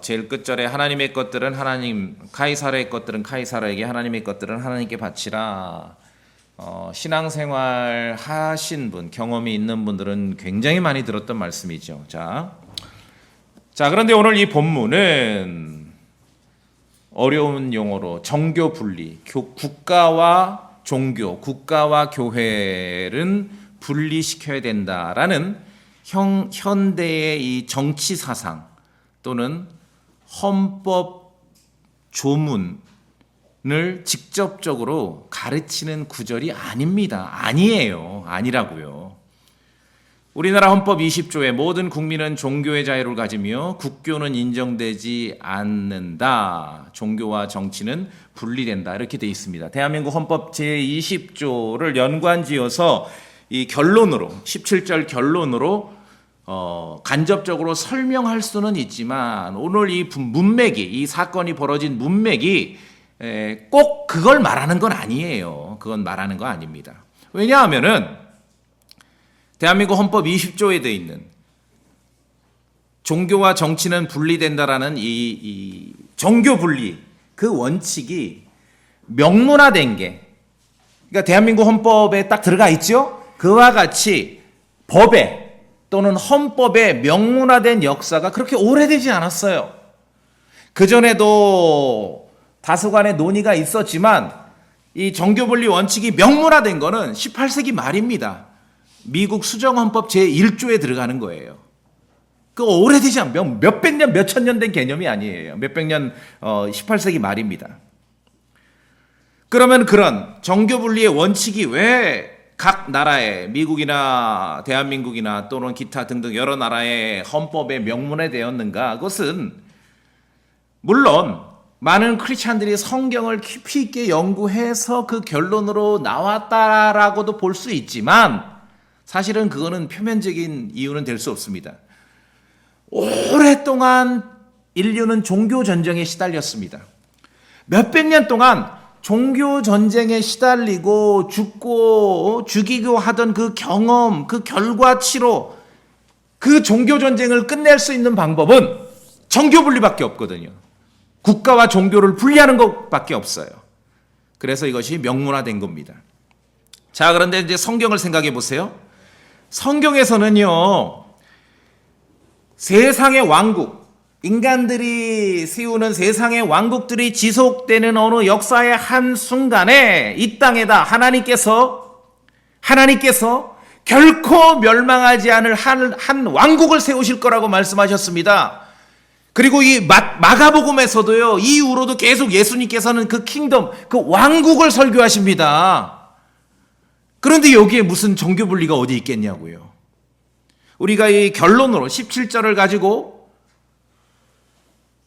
제일 끝절에 하나님의 것들은 하나님, 카이사르의 것들은 카이사르에게, 하나님의 것들은 하나님께 바치라. 신앙생활 하신 분, 경험이 있는 분들은 굉장히 많이 들었던 말씀이죠. 자, 그런데 오늘 이 본문은 어려운 용어로 정교 분리, 국가와 종교, 국가와 교회는 분리시켜야 된다라는 현대의 이 정치 사상 또는 헌법 조문을 직접적으로 가르치는 구절이 아닙니다. 아니라고요. 우리나라 헌법 20조에 모든 국민은 종교의 자유를 가지며 국교는 인정되지 않는다. 종교와 정치는 분리된다. 이렇게 되어 있습니다. 대한민국 헌법 제20조를 연관지어서 이 결론으로 17절 결론으로 간접적으로 설명할 수는 있지만 오늘 이 문맥이, 이 사건이 벌어진 문맥이 꼭 그걸 말하는 건 아니에요. 그건 말하는 거 아닙니다. 왜냐하면은 대한민국 헌법 20조에 되어 있는 종교와 정치는 분리된다라는 이 종교 분리, 그 원칙이 명문화된 게, 그러니까 대한민국 헌법에 딱 들어가 있죠? 그와 같이 법에 또는 헌법에 명문화된 역사가 그렇게 오래되지 않았어요. 그전에도 다소간의 논의가 있었지만 이 정교분리 원칙이 명문화된 거는 18세기 말입니다. 미국 수정헌법 제1조에 들어가는 거예요. 그 오래되지 않은 몇백 년, 몇천 년 된 개념이 아니에요. 몇백 년, 18세기 말입니다. 그러면 그런 정교분리의 원칙이 왜 각 나라의, 미국이나 대한민국이나 또는 기타 등등 여러 나라의 헌법에 명문화되었는가? 그것은 물론 많은 크리스찬들이 성경을 깊이 있게 연구해서 그 결론으로 나왔다라고도 볼 수 있지만 사실은 그거는 표면적인 이유는 될 수 없습니다. 오랫동안 인류는 종교 전쟁에 시달렸습니다. 몇백 년 동안 종교 전쟁에 시달리고 죽이고 하던 그 경험, 그 결과치로 그 종교 전쟁을 끝낼 수 있는 방법은 정교 분리밖에 없거든요. 국가와 종교를 분리하는 것밖에 없어요. 그래서 이것이 명문화된 겁니다. 자, 그런데 이제 성경을 생각해 보세요. 성경에서는요, 세상의 왕국, 인간들이 세우는 세상의 왕국들이 지속되는 어느 역사의 한순간에 이 땅에다 하나님께서 결코 멸망하지 않을 한 왕국을 세우실 거라고 말씀하셨습니다. 그리고 이 마가복음에서도요, 이후로도 계속 예수님께서는 그 킹덤, 그 왕국을 설교하십니다. 그런데 여기에 무슨 정교분리가 어디 있겠냐고요. 우리가 이 결론으로 17절을 가지고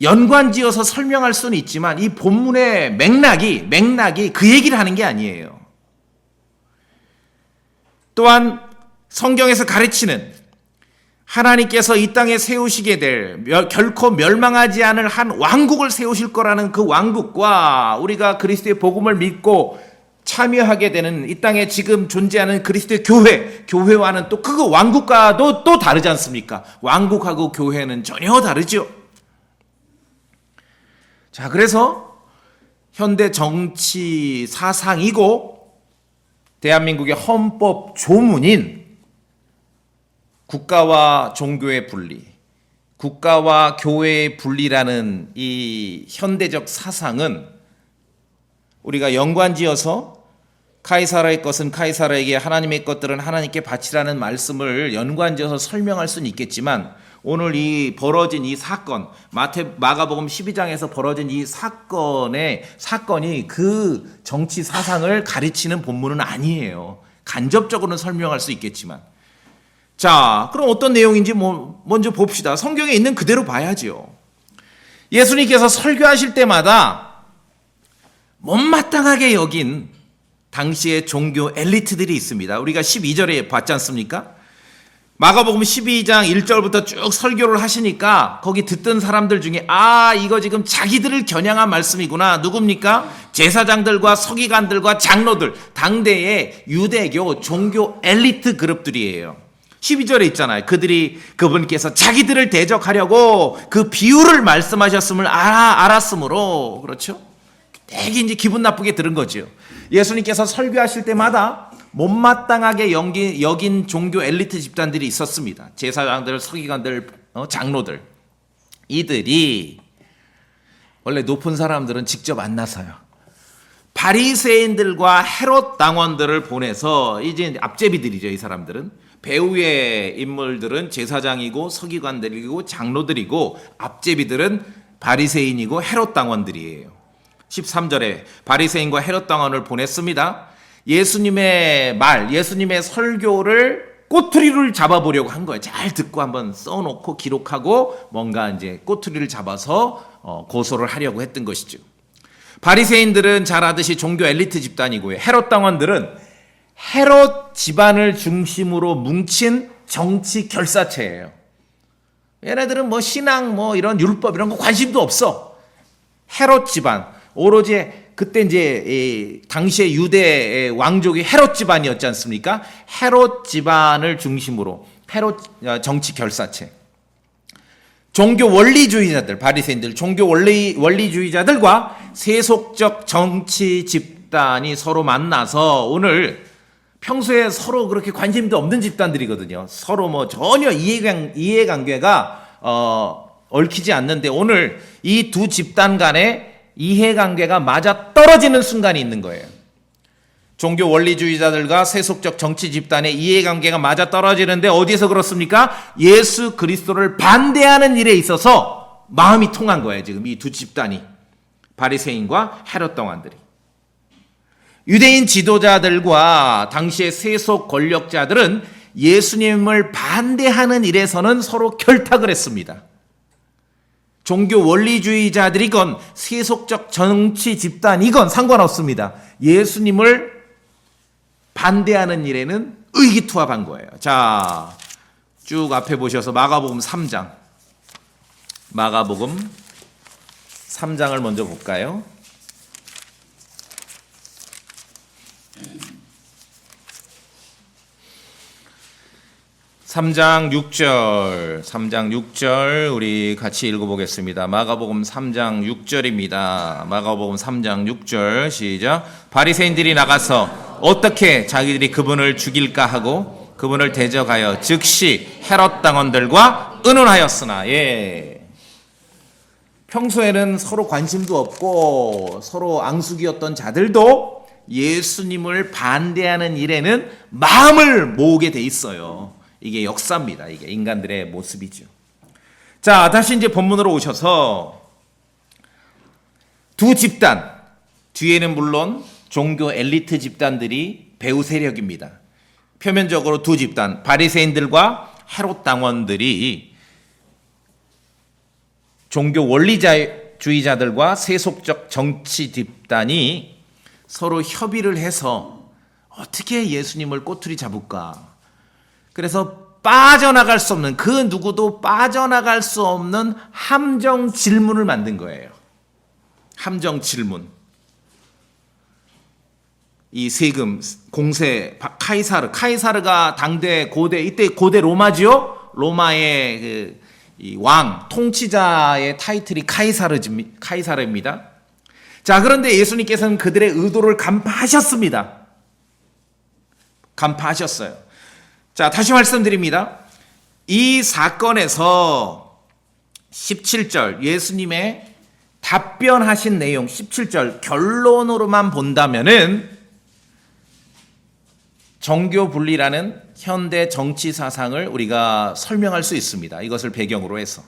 연관지어서 설명할 수는 있지만 이 본문의 맥락이 그 얘기를 하는 게 아니에요. 또한 성경에서 가르치는 하나님께서 이 땅에 세우시게 될 결코 멸망하지 않을 한 왕국을 세우실 거라는 그 왕국과 우리가 그리스도의 복음을 믿고 참여하게 되는 이 땅에 지금 존재하는 그리스도의 교회와는 또 그 왕국과도 또 다르지 않습니까? 왕국하고 교회는 전혀 다르죠. 자, 그래서 현대 정치 사상이고 대한민국의 헌법 조문인 국가와 종교의 분리, 국가와 교회의 분리라는 이 현대적 사상은 우리가 연관지어서 카이사르의 것은 카이사르에게, 하나님의 것들은 하나님께 바치라는 말씀을 연관지어서 설명할 수는 있겠지만 오늘 이 벌어진 이 사건, 마가복음 12장에서 벌어진 이 사건이 그 정치 사상을 가르치는 본문은 아니에요. 간접적으로는 설명할 수 있겠지만. 자, 그럼 어떤 내용인지 먼저 봅시다. 성경에 있는 그대로 봐야죠. 예수님께서 설교하실 때마다 못마땅하게 여긴 당시의 종교 엘리트들이 있습니다. 우리가 12절에 봤지 않습니까? 마가복음 12장 1절부터 쭉 설교를 하시니까 거기 듣던 사람들 중에 이거 지금 자기들을 겨냥한 말씀이구나. 누굽니까? 제사장들과 서기관들과 장로들, 당대의 유대교 종교 엘리트 그룹들이에요. 12절에 있잖아요. 그분께서 자기들을 대적하려고 그 비유를 말씀하셨음을 알았으므로, 그렇죠? 되게 이제 기분 나쁘게 들은 거죠. 예수님께서 설교하실 때마다 못마땅하게 여긴 종교 엘리트 집단들이 있었습니다. 제사장들, 서기관들, 장로들. 이들이 원래 높은 사람들은 직접 만나서요, 바리새인들과 헤롯 당원들을 보내서, 이제 앞제비들이죠. 이 사람들은 배후의 인물들은 제사장이고 서기관들이고 장로들이고, 앞제비들은 바리새인이고 헤롯 당원들이에요. 13절에 바리새인과 헤롯 당원을 보냈습니다. 예수님의 설교를 꼬투리를 잡아보려고 한 거예요. 잘 듣고 한번 써놓고 기록하고 뭔가 이제 꼬투리를 잡아서 고소를 하려고 했던 것이죠. 바리새인들은 잘 아듯이 종교 엘리트 집단이고요. 헤롯 당원들은 헤롯 집안을 중심으로 뭉친 정치 결사체예요. 얘네들은 뭐 신앙, 뭐 이런 율법 이런 거 관심도 없어. 헤롯 집안, 오로지 그때 이제 당시의 유대 왕족이 헤롯 집안이었지 않습니까? 헤롯 집안을 중심으로 헤롯 정치 결사체. 종교 원리주의자들, 바리새인들, 종교 원리주의자들과 세속적 정치 집단이 서로 만나서, 오늘 평소에 서로 그렇게 관심도 없는 집단들이거든요. 서로 뭐 전혀 이해관계가 얽히지 않는데, 오늘 이 두 집단 간의 이해관계가 맞아 떨어지는 순간이 있는 거예요. 종교 원리주의자들과 세속적 정치 집단의 이해관계가 맞아 떨어지는데, 어디서 그렇습니까? 예수 그리스도를 반대하는 일에 있어서 마음이 통한 거예요. 지금 이 두 집단이, 바리새인과 헤롯 당원들이. 유대인 지도자들과 당시의 세속 권력자들은 예수님을 반대하는 일에서는 서로 결탁을 했습니다. 종교 원리주의자들이건 세속적 정치 집단이건 상관없습니다. 예수님을 반대하는 일에는 의기투합한 거예요. 자, 쭉 앞에 보셔서 마가복음 3장 을 먼저 볼까요? 3장 6절 우리 같이 읽어보겠습니다. 마가복음 3장 6절입니다. 마가복음 3장 6절 시작. 바리새인들이 나가서 어떻게 자기들이 그분을 죽일까 하고 그분을 대적하여 즉시 헤롯 당원들과 의논하였으나. 평소에는 서로 관심도 없고 서로 앙숙이었던 자들도 예수님을 반대하는 일에는 마음을 모으게 돼 있어요. 이게 역사입니다. 이게 인간들의 모습이죠. 자, 다시 이제 본문으로 오셔서 두 집단, 뒤에는 물론 종교 엘리트 집단들이 배후 세력입니다. 표면적으로 두 집단, 바리새인들과 헤롯 당원들이 종교 원리주의자들과 세속적 정치 집단이 서로 협의를 해서 어떻게 예수님을 꼬투리 잡을까? 그래서 빠져나갈 수 없는, 그 누구도 빠져나갈 수 없는 함정 질문을 만든 거예요. 함정 질문. 이 세금, 공세, 카이사르가 당대 고대, 이때 고대 로마지요? 로마의 이 왕, 통치자의 타이틀이 카이사르입니다. 자, 그런데 예수님께서는 그들의 의도를 간파하셨습니다. 간파하셨어요. 자, 다시 말씀드립니다. 이 사건에서 17절 예수님의 답변하신 내용 17절 결론으로만 본다면은 정교 분리라는 현대 정치 사상을 우리가 설명할 수 있습니다. 이것을 배경으로 해서.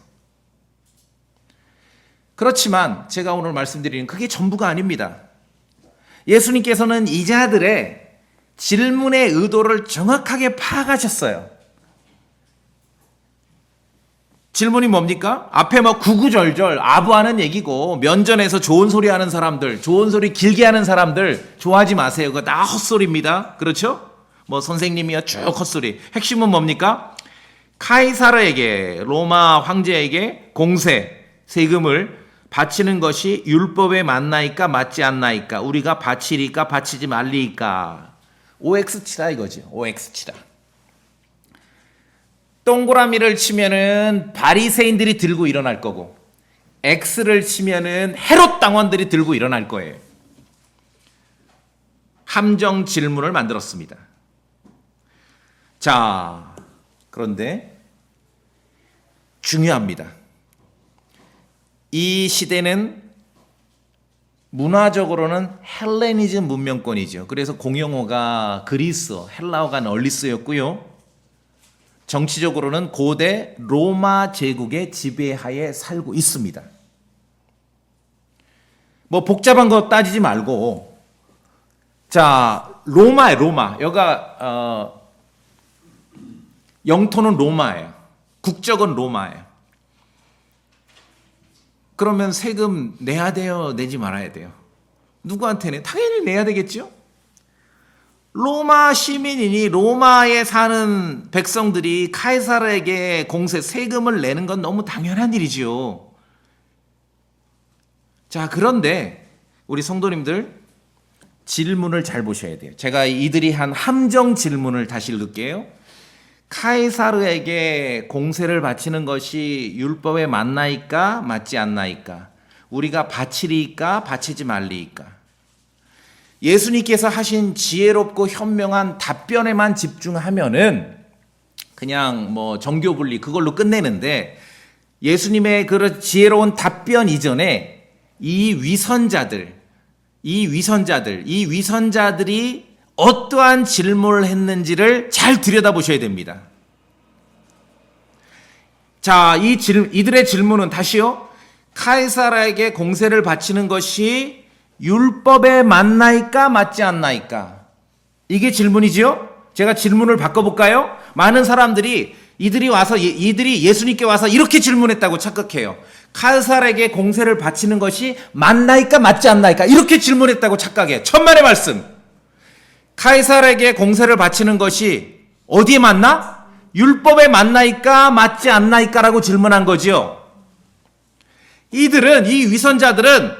그렇지만 제가 오늘 말씀드리는 그게 전부가 아닙니다. 예수님께서는 이 자들의 질문의 의도를 정확하게 파악하셨어요. 질문이 뭡니까? 앞에 뭐 구구절절 아부하는 얘기고, 면전에서 좋은 소리 하는 사람들, 좋은 소리 길게 하는 사람들 좋아하지 마세요. 그거 다 헛소리입니다. 그렇죠? 뭐 선생님이야 쭉 헛소리. 핵심은 뭡니까? 카이사르에게, 로마 황제에게 공세, 세금을 바치는 것이 율법에 맞나이까 맞지 않나이까, 우리가 바치리까 바치지 말리까. OX 치라 이거죠. OX 치라. 동그라미를 치면은 바리새인들이 들고 일어날 거고, X를 치면은 헤롯 당원들이 들고 일어날 거예요. 함정 질문을 만들었습니다. 자, 그런데 중요합니다. 이 시대는 문화적으로는 헬레니즘 문명권이죠. 그래서 공용어가 그리스어, 헬라어가 널리 쓰였고요. 정치적으로는 고대 로마 제국의 지배하에 살고 있습니다. 뭐 복잡한 거 따지지 말고, 자, 로마에 로마. 여가 영토는 로마예요. 국적은 로마예요. 그러면 세금 내야 돼요? 내지 말아야 돼요? 누구한테는? 당연히 내야 되겠죠? 로마 시민이니 로마에 사는 백성들이 카이사르에게 공세, 세금을 내는 건 너무 당연한 일이죠. 자, 그런데 우리 성도님들 질문을 잘 보셔야 돼요. 제가 이들이 한 함정 질문을 다시 읽을게요. 카이사르에게 공세를 바치는 것이 율법에 맞나이까 맞지 않나이까? 우리가 바치리이까 바치지 말리이까? 예수님께서 하신 지혜롭고 현명한 답변에만 집중하면은 그냥 뭐 정교 분리 그걸로 끝내는데, 예수님의 그런 지혜로운 답변 이전에 이 위선자들이 어떠한 질문을 했는지를 잘 들여다보셔야 됩니다. 자, 이들의 질문은 다시요. 카이사라에게 공세를 바치는 것이 율법에 맞나이까 맞지 않나이까? 이게 질문이지요? 제가 질문을 바꿔볼까요? 많은 사람들이 이들이 예수님께 와서 이렇게 질문했다고 착각해요. 카이사라에게 공세를 바치는 것이 맞나이까 맞지 않나이까? 이렇게 질문했다고 착각해요. 천만의 말씀. 카이사르에게 공세를 바치는 것이 어디에 맞나? 율법에 맞나이까 맞지 않나이까라고 질문한 거지요. 이 위선자들은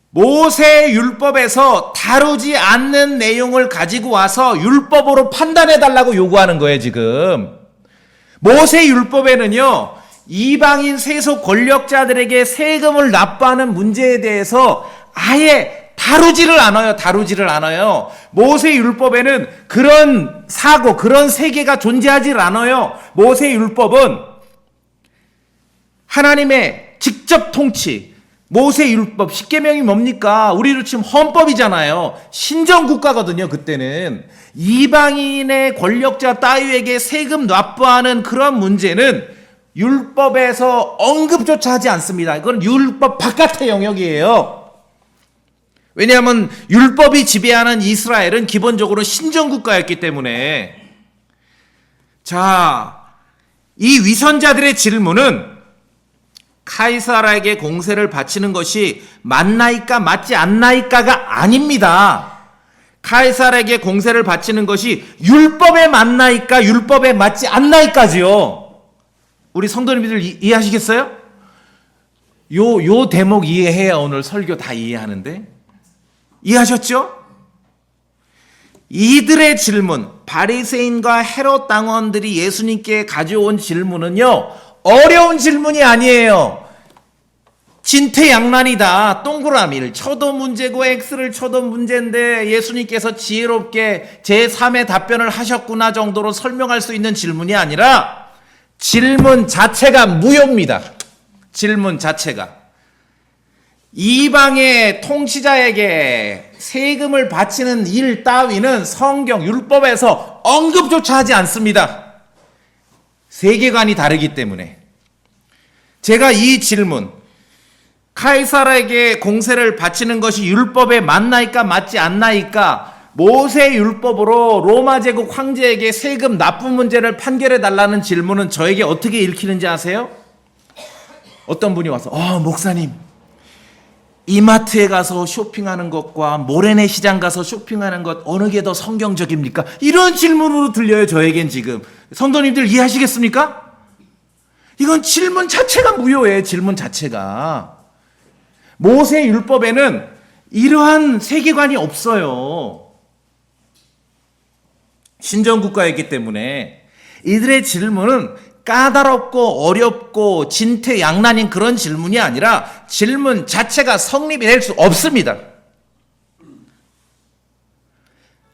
모세 율법에서 다루지 않는 내용을 가지고 와서 율법으로 판단해 달라고 요구하는 거예요, 지금. 모세 율법에는요, 이방인 세속 권력자들에게 세금을 납부하는 문제에 대해서 아예 다루지를 않아요. 모세 율법에는 그런 사고, 그런 세계가 존재하지 않아요. 모세 율법은 하나님의 직접 통치, 모세 율법, 십계명이 뭡니까? 우리로 치면 헌법이잖아요. 신정국가거든요, 그때는. 이방인의 권력자 따위에게 세금 납부하는 그런 문제는 율법에서 언급조차 하지 않습니다. 이건 율법 바깥의 영역이에요. 왜냐하면 율법이 지배하는 이스라엘은 기본적으로 신정국가였기 때문에. 자, 이 위선자들의 질문은 카이사라에게 공세를 바치는 것이 맞나이까 맞지 않나이까가 아닙니다. 카이사라에게 공세를 바치는 것이 율법에 맞나이까 율법에 맞지 않나이까지요. 우리 성도님들 이해하시겠어요? 요 대목 이해해야 오늘 설교 다 이해하는데. 이해하셨죠? 이들의 질문, 바리새인과 헤롯 당원들이 예수님께 가져온 질문은요, 어려운 질문이 아니에요. 진퇴양난이다. 동그라미를 쳐도 문제고 X를 쳐도 문제인데 예수님께서 지혜롭게 제3의 답변을 하셨구나 정도로 설명할 수 있는 질문이 아니라 질문 자체가 무효입니다. 질문 자체가. 이방의 통치자에게 세금을 바치는 일 따위는 성경 율법에서 언급조차 하지 않습니다. 세계관이 다르기 때문에. 제가 이 질문, 카이사라에게 공세를 바치는 것이 율법에 맞나이까 맞지 않나이까, 모세 율법으로 로마 제국 황제에게 세금 납부 문제를 판결해 달라는 질문은 저에게 어떻게 읽히는지 아세요? 어떤 분이 와서 목사님, 이마트에 가서 쇼핑하는 것과 모래내 시장 가서 쇼핑하는 것 어느 게 더 성경적입니까? 이런 질문으로 들려요, 저에겐 지금. 성도님들 이해하시겠습니까? 이건 질문 자체가 무효예요, 질문 자체가. 모세 율법에는 이러한 세계관이 없어요. 신정국가였기 때문에. 이들의 질문은 까다롭고 어렵고 진퇴양난인 그런 질문이 아니라 질문 자체가 성립이 될 수 없습니다.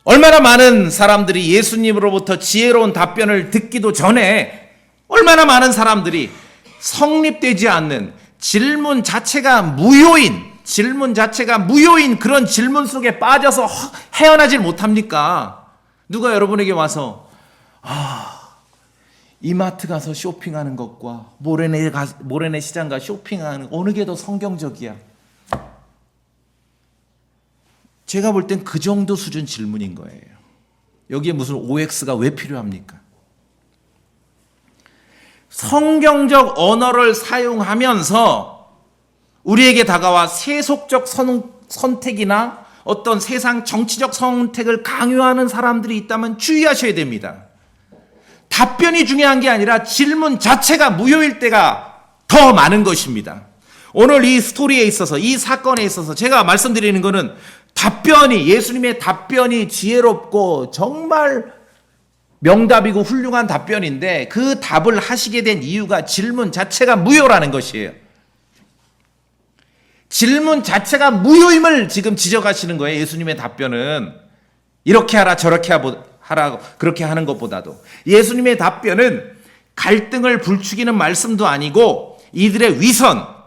얼마나 많은 사람들이 예수님으로부터 지혜로운 답변을 듣기도 전에 얼마나 많은 사람들이 성립되지 않는 질문 자체가 무효인 그런 질문 속에 빠져서 헤어나질 못합니까? 누가 여러분에게 와서 이마트 가서 쇼핑하는 것과 모래내 시장 가 쇼핑하는 어느 게 더 성경적이야? 제가 볼 땐 그 정도 수준 질문인 거예요. 여기에 무슨 OX가 왜 필요합니까? 성경적 언어를 사용하면서 우리에게 다가와 세속적 선택이나 어떤 세상 정치적 선택을 강요하는 사람들이 있다면 주의하셔야 됩니다. 답변이 중요한 게 아니라 질문 자체가 무효일 때가 더 많은 것입니다. 오늘 이 스토리에 있어서, 이 사건에 있어서 제가 말씀드리는 것은 예수님의 답변이 지혜롭고 정말 명답이고 훌륭한 답변인데 그 답을 하시게 된 이유가 질문 자체가 무효라는 것이에요. 질문 자체가 무효임을 지금 지적하시는 거예요. 예수님의 답변은 이렇게 하라 저렇게 하라 그렇게 하는 것보다도 예수님의 답변은 갈등을 부추기는 말씀도 아니고 이들의 위선,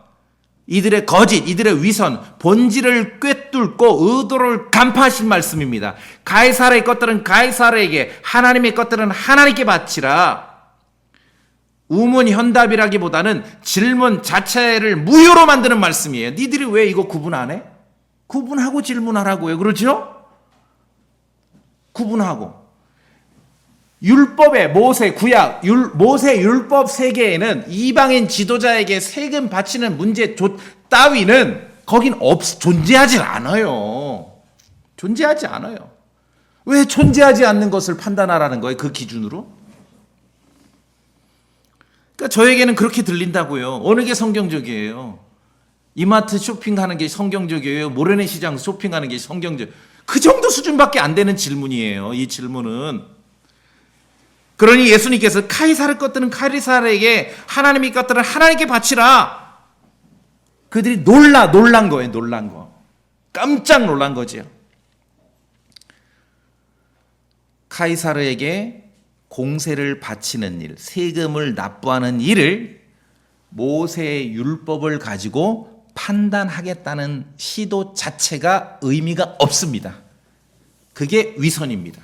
이들의 거짓, 이들의 위선, 본질을 꿰뚫고 의도를 간파하신 말씀입니다. 가이사르의 것들은 가이사르에게, 하나님의 것들은 하나님께 바치라. 우문현답이라기보다는 질문 자체를 무효로 만드는 말씀이에요. 니들이 왜 이거 구분 안 해? 구분하고 질문하라고요. 그렇죠? 구분하고. 율법의 모세 구약, 모세 율법 세계에는 이방인 지도자에게 세금 바치는 문제 따위는 거긴 존재하지 않아요. 존재하지 않아요. 왜 존재하지 않는 것을 판단하라는 거예요? 그 기준으로? 그러니까 저에게는 그렇게 들린다고요. 어느 게 성경적이에요? 이마트 쇼핑하는 게 성경적이에요? 모래내 시장 쇼핑하는 게 성경적? 그 정도 수준밖에 안 되는 질문이에요. 이 질문은. 그러니 예수님께서 카이사르 것들은 카이사르에게, 하나님의 것들은 하나님께 바치라. 그들이 놀란 거예요. 놀란 거. 깜짝 놀란 거죠. 카이사르에게 공세를 바치는 일, 세금을 납부하는 일을 모세의 율법을 가지고 판단하겠다는 시도 자체가 의미가 없습니다. 그게 위선입니다.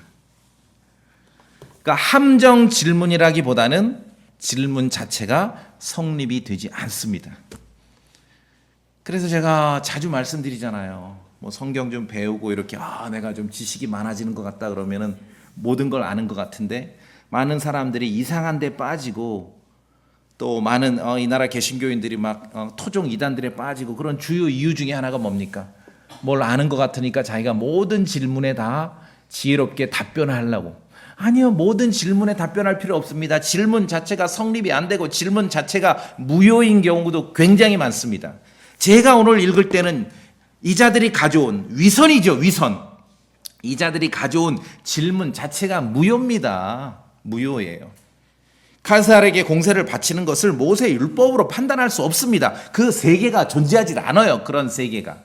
그러니까 함정 질문이라기보다는 질문 자체가 성립이 되지 않습니다. 그래서 제가 자주 말씀드리잖아요. 뭐 성경 좀 배우고 이렇게 내가 좀 지식이 많아지는 것 같다 그러면은 모든 걸 아는 것 같은데 많은 사람들이 이상한 데 빠지고 또 많은 이 나라 개신교인들이 막 토종 이단들에 빠지고 그런 주요 이유 중에 하나가 뭡니까? 뭘 아는 것 같으니까 자기가 모든 질문에 다 지혜롭게 답변을 하려고. 아니요, 모든 질문에 답변할 필요 없습니다. 질문 자체가 성립이 안 되고 질문 자체가 무효인 경우도 굉장히 많습니다. 제가 오늘 읽을 때는 이자들이 가져온 위선이죠, 위선. 이자들이 가져온 질문 자체가 무효입니다. 무효예요. 카이사르에게 공세를 바치는 것을 모세 율법으로 판단할 수 없습니다. 그 세계가 존재하지 않아요. 그런 세계가.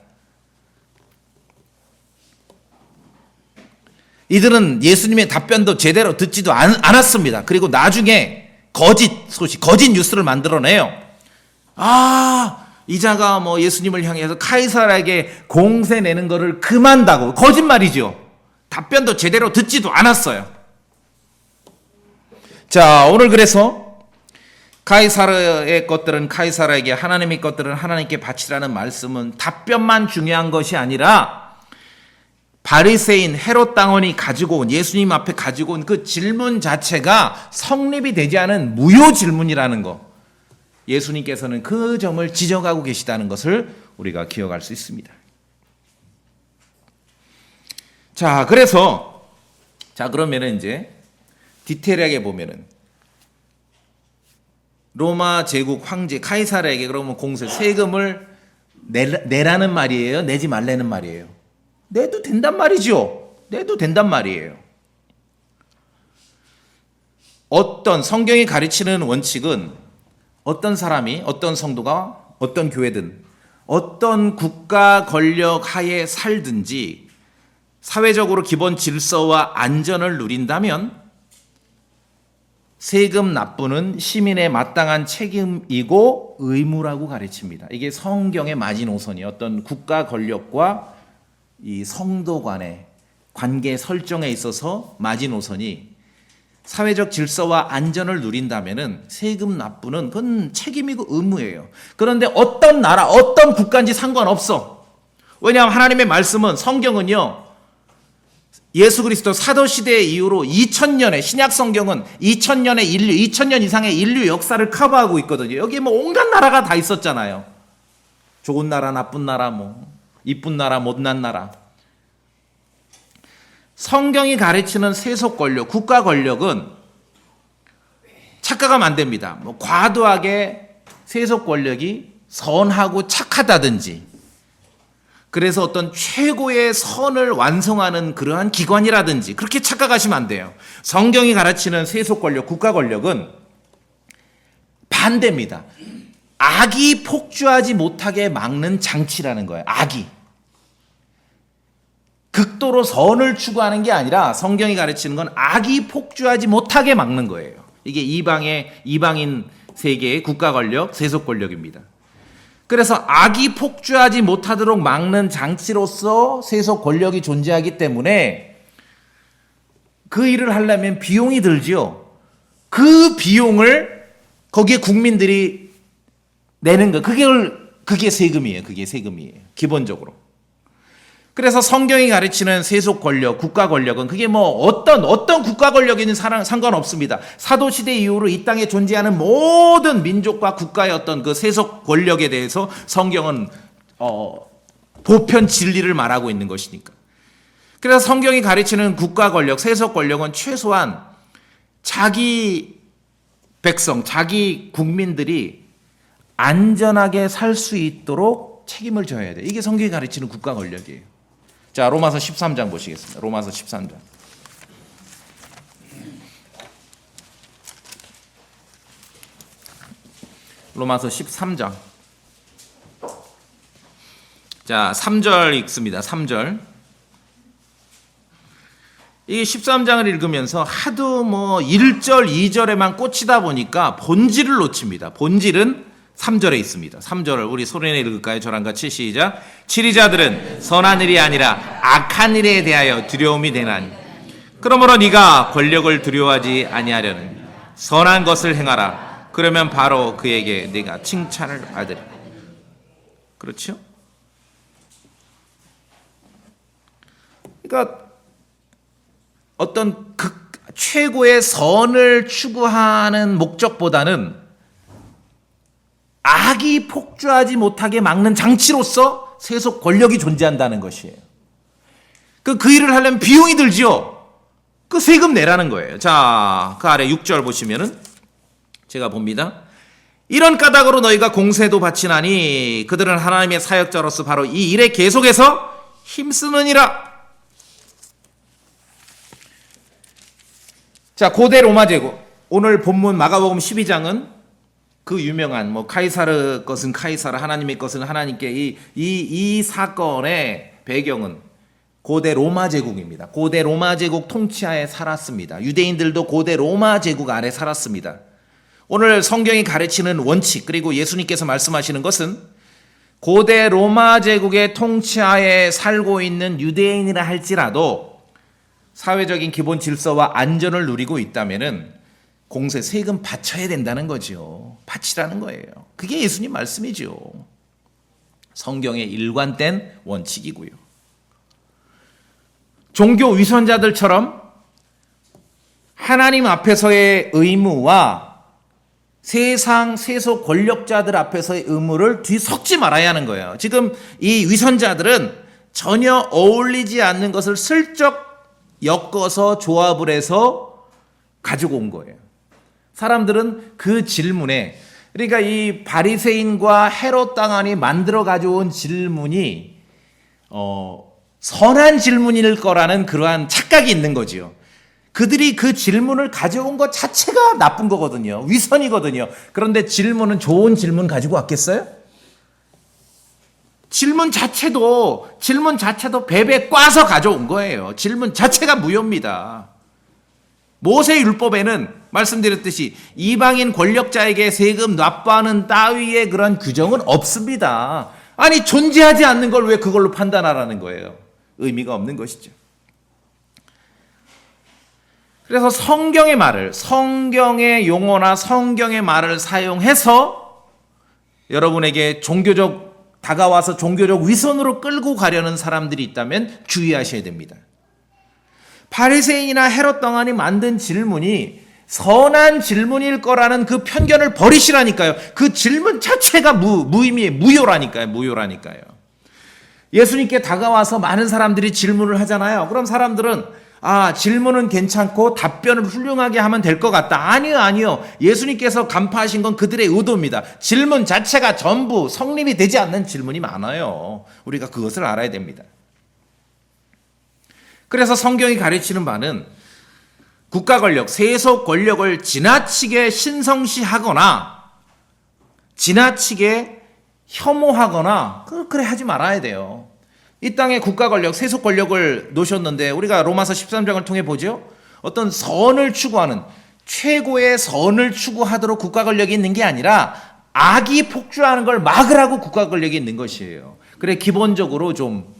이들은 예수님의 답변도 제대로 듣지도 않았습니다. 그리고 나중에 거짓 소식, 거짓 뉴스를 만들어내요. 이자가 뭐 예수님을 향해서 카이사르에게 공세 내는 거를 금한다고. 거짓말이죠. 답변도 제대로 듣지도 않았어요. 자, 오늘 그래서 카이사르의 것들은 카이사르에게, 하나님의 것들은 하나님께 바치라는 말씀은 답변만 중요한 것이 아니라 바리새인 헤롯 당원이 가지고 온, 예수님 앞에 가지고 온 그 질문 자체가 성립이 되지 않은 무효 질문이라는 거, 예수님께서는 그 점을 지적하고 계시다는 것을 우리가 기억할 수 있습니다. 자, 그러면은 이제 디테일하게 보면은 로마 제국 황제 카이사르에게 그러면 공세, 세금을 내라는 말이에요? 내지 말라는 말이에요? 내도 된단 말이죠. 내도 된단 말이에요. 어떤 성경이 가르치는 원칙은 어떤 사람이, 어떤 성도가, 어떤 교회든 어떤 국가 권력 하에 살든지 사회적으로 기본 질서와 안전을 누린다면 세금 납부는 시민의 마땅한 책임이고 의무라고 가르칩니다. 이게 성경의 마지노선이 어떤 국가 권력과 이 성도 간의 관계 설정에 있어서 마지노선이 사회적 질서와 안전을 누린다면은 세금 납부는 그건 책임이고 의무예요. 그런데 어떤 나라, 어떤 국가인지 상관없어. 왜냐하면 하나님의 말씀은 성경은요, 예수 그리스도 사도 시대 이후로 2000년의 신약 성경은 2000년의 인류, 2000년 이상의 인류 역사를 커버하고 있거든요. 여기에 뭐 온갖 나라가 다 있었잖아요. 좋은 나라, 나쁜 나라, 뭐 이쁜 나라, 못난 나라. 성경이 가르치는 세속 권력, 국가 권력은 착각하면 안 됩니다. 뭐 과도하게 세속 권력이 선하고 착하다든지, 그래서 어떤 최고의 선을 완성하는 그러한 기관이라든지 그렇게 착각하시면 안 돼요. 성경이 가르치는 세속 권력, 국가 권력은 반대입니다. 악이 폭주하지 못하게 막는 장치라는 거예요. 악이. 극도로 선을 추구하는 게 아니라 성경이 가르치는 건 악이 폭주하지 못하게 막는 거예요. 이게 이방인 세계의 국가 권력, 세속 권력입니다. 그래서 악이 폭주하지 못하도록 막는 장치로서 세속 권력이 존재하기 때문에 그 일을 하려면 비용이 들지요. 그 비용을 거기에 국민들이 내는 거, 그게 세금이에요. 그게 세금이에요. 기본적으로. 그래서 성경이 가르치는 세속 권력, 국가 권력은 그게 뭐 어떤 국가 권력이든 상관없습니다. 사도 시대 이후로 이 땅에 존재하는 모든 민족과 국가의 어떤 그 세속 권력에 대해서 성경은 보편 진리를 말하고 있는 것이니까. 그래서 성경이 가르치는 국가 권력, 세속 권력은 최소한 자기 백성, 자기 국민들이 안전하게 살 수 있도록 책임을 져야 돼요. 이게 성경이 가르치는 국가 권력이에요. 자, 로마서 13장 보시겠습니다. 로마서 13장. 로마서 13장. 자, 3절 읽습니다. 3절. 이 13장을 읽으면서 하도 뭐 1절, 2절에만 꽂히다 보니까 본질을 놓칩니다. 본질은 3절에 있습니다. 3절을 우리 소리내 읽을까요? 저랑 같이 시작. 치리자들은 선한 일이 아니라 악한 일에 대하여 두려움이 되나니 그러므로 네가 권력을 두려워하지 아니하려는 선한 것을 행하라. 그러면 바로 그에게 네가 칭찬을 받으리라. 그렇죠? 그러니까 어떤 최고의 선을 추구하는 목적보다는 악이 폭주하지 못하게 막는 장치로서 세속 권력이 존재한다는 것이에요. 그 일을 하려면 비용이 들지요. 그 세금 내라는 거예요. 자, 그 아래 6절 보시면은 제가 봅니다. 이런 까닭으로 너희가 공세도 바치나니 그들은 하나님의 사역자로서 바로 이 일에 계속해서 힘쓰느니라. 자, 고대 로마 제국. 오늘 본문 마가복음 12장은 그 유명한 뭐 카이사르 것은 카이사르, 하나님의 것은 하나님께 이 사건의 배경은 고대 로마 제국입니다. 고대 로마 제국 통치하에 살았습니다. 유대인들도 고대 로마 제국 아래 살았습니다. 오늘 성경이 가르치는 원칙, 그리고 예수님께서 말씀하시는 것은 고대 로마 제국의 통치하에 살고 있는 유대인이라 할지라도 사회적인 기본 질서와 안전을 누리고 있다면은 공세, 세금 바쳐야 된다는 거죠. 바치라는 거예요. 그게 예수님 말씀이죠. 성경의 일관된 원칙이고요. 종교 위선자들처럼 하나님 앞에서의 의무와 세상 세속 권력자들 앞에서의 의무를 뒤섞지 말아야 하는 거예요. 지금 이 위선자들은 전혀 어울리지 않는 것을 슬쩍 엮어서 조합을 해서 가지고 온 거예요. 사람들은 그 질문에, 그러니까 이 바리새인과 헤롯 당안이 만들어 가져온 질문이 선한 질문일 거라는 그러한 착각이 있는 거지요. 그들이 그 질문을 가져온 것 자체가 나쁜 거거든요. 위선이거든요. 그런데 질문은 좋은 질문 가지고 왔겠어요? 질문 자체도 베베 꽈서 가져온 거예요. 질문 자체가 무효입니다. 모세 율법에는 말씀드렸듯이 이방인 권력자에게 세금 납부하는 따위의 그런 규정은 없습니다. 아니 존재하지 않는 걸 왜 그걸로 판단하라는 거예요. 의미가 없는 것이죠. 그래서 성경의 말을, 성경의 용어나 성경의 말을 사용해서 여러분에게 다가와서 종교적 위선으로 끌고 가려는 사람들이 있다면 주의하셔야 됩니다. 바리새인이나 헤롯 당원이 만든 질문이 선한 질문일 거라는 그 편견을 버리시라니까요. 그 질문 자체가 무의미해요. 무효라니까요. 예수님께 다가와서 많은 사람들이 질문을 하잖아요. 그럼 사람들은 질문은 괜찮고 답변을 훌륭하게 하면 될 것 같다. 아니요. 예수님께서 간파하신 건 그들의 의도입니다. 질문 자체가 전부 성립이 되지 않는 질문이 많아요. 우리가 그것을 알아야 됩니다. 그래서 성경이 가르치는 바는 국가 권력, 세속 권력을 지나치게 신성시하거나 지나치게 혐오하거나 그래 하지 말아야 돼요. 이 땅에 국가 권력, 세속 권력을 놓으셨는데 우리가 로마서 13장을 통해 보죠. 어떤 선을 추구하는 최고의 선을 추구하도록 국가 권력이 있는 게 아니라 악이 폭주하는 걸 막으라고 국가 권력이 있는 것이에요. 그래 기본적으로 좀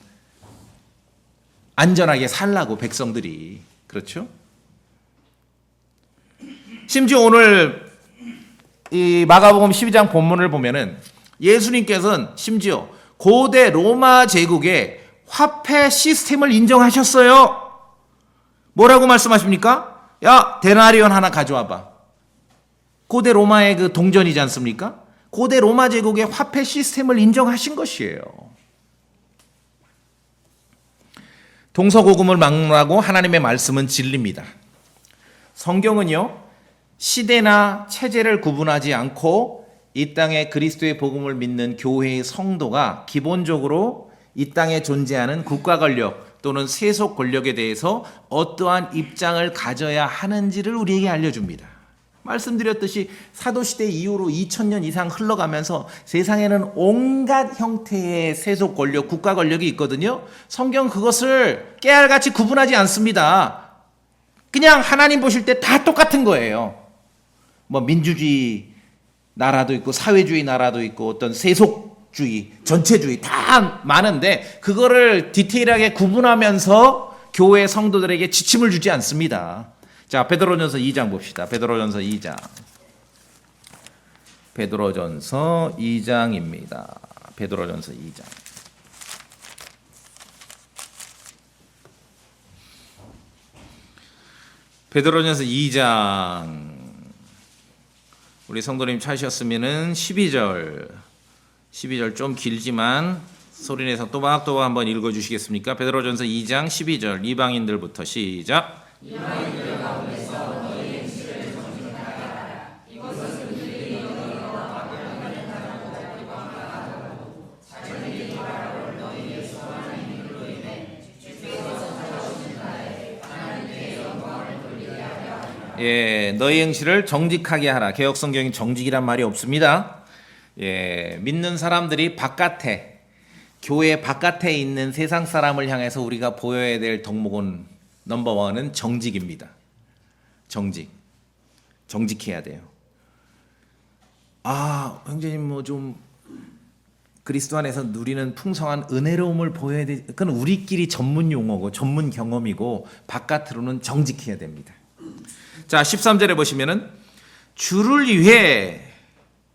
안전하게 살라고 백성들이. 그렇죠? 심지어 오늘 이 마가복음 12장 본문을 보면은 예수님께서는 심지어 고대 로마 제국의 화폐 시스템을 인정하셨어요. 뭐라고 말씀하십니까? 야, 데나리온 하나 가져와봐. 고대 로마의 그 동전이지 않습니까? 고대 로마 제국의 화폐 시스템을 인정하신 것이에요. 동서고금을 막론하고 하나님의 말씀은 진리입니다. 성경은요, 시대나 체제를 구분하지 않고 이 땅에 그리스도의 복음을 믿는 교회의 성도가 기본적으로 이 땅에 존재하는 국가 권력 또는 세속 권력에 대해서 어떠한 입장을 가져야 하는지를 우리에게 알려줍니다. 말씀드렸듯이 사도시대 이후로 2000년 이상 흘러가면서 세상에는 온갖 형태의 세속 권력, 국가 권력이 있거든요. 성경 그것을 깨알같이 구분하지 않습니다. 그냥 하나님 보실 때 다 똑같은 거예요. 민주주의 나라도 있고 사회주의 나라도 있고 어떤 세속주의, 전체주의 다 많은데 그거를 디테일하게 구분하면서 교회 성도들에게 지침을 주지 않습니다. 자, 베드로전서 2장 봅시다. 베드로전서 2장. 베드로전서 2장입니다. 베드로전서 2장. 베드로전서 2장. 우리 성도님 찾으셨으면은 12절 좀 길지만 소리내서 또박또박 한번 읽어주시겠습니까? 베드로전서 2장 12절 이방인들부터 시작. 이방인들 가운데서 너희 행실을 정직하라. 이것은 그들이 너희와 박해하는 비방하고 자기들이 바라볼 너희의 선한 힘으로 인해 주께서 찾아오신 날에 하나님께 영광을 돌리게 하려 함이라. 예, 너희 행실을 정직하게 하라. 개역성경에 정직이란 말이 없습니다. 예, 믿는 사람들이 바깥에, 교회 바깥에 있는 세상 사람을 향해서 우리가 보여야 될 덕목은 넘버원은 정직입니다. 정직해야 돼요. 형제님 좀 그리스도 안에서 누리는 풍성한 은혜로움을 보여야 돼. 그건 우리끼리 전문 용어고 전문 경험이고 바깥으로는 정직해야 됩니다. 자, 13절에 보시면은 주를 위해,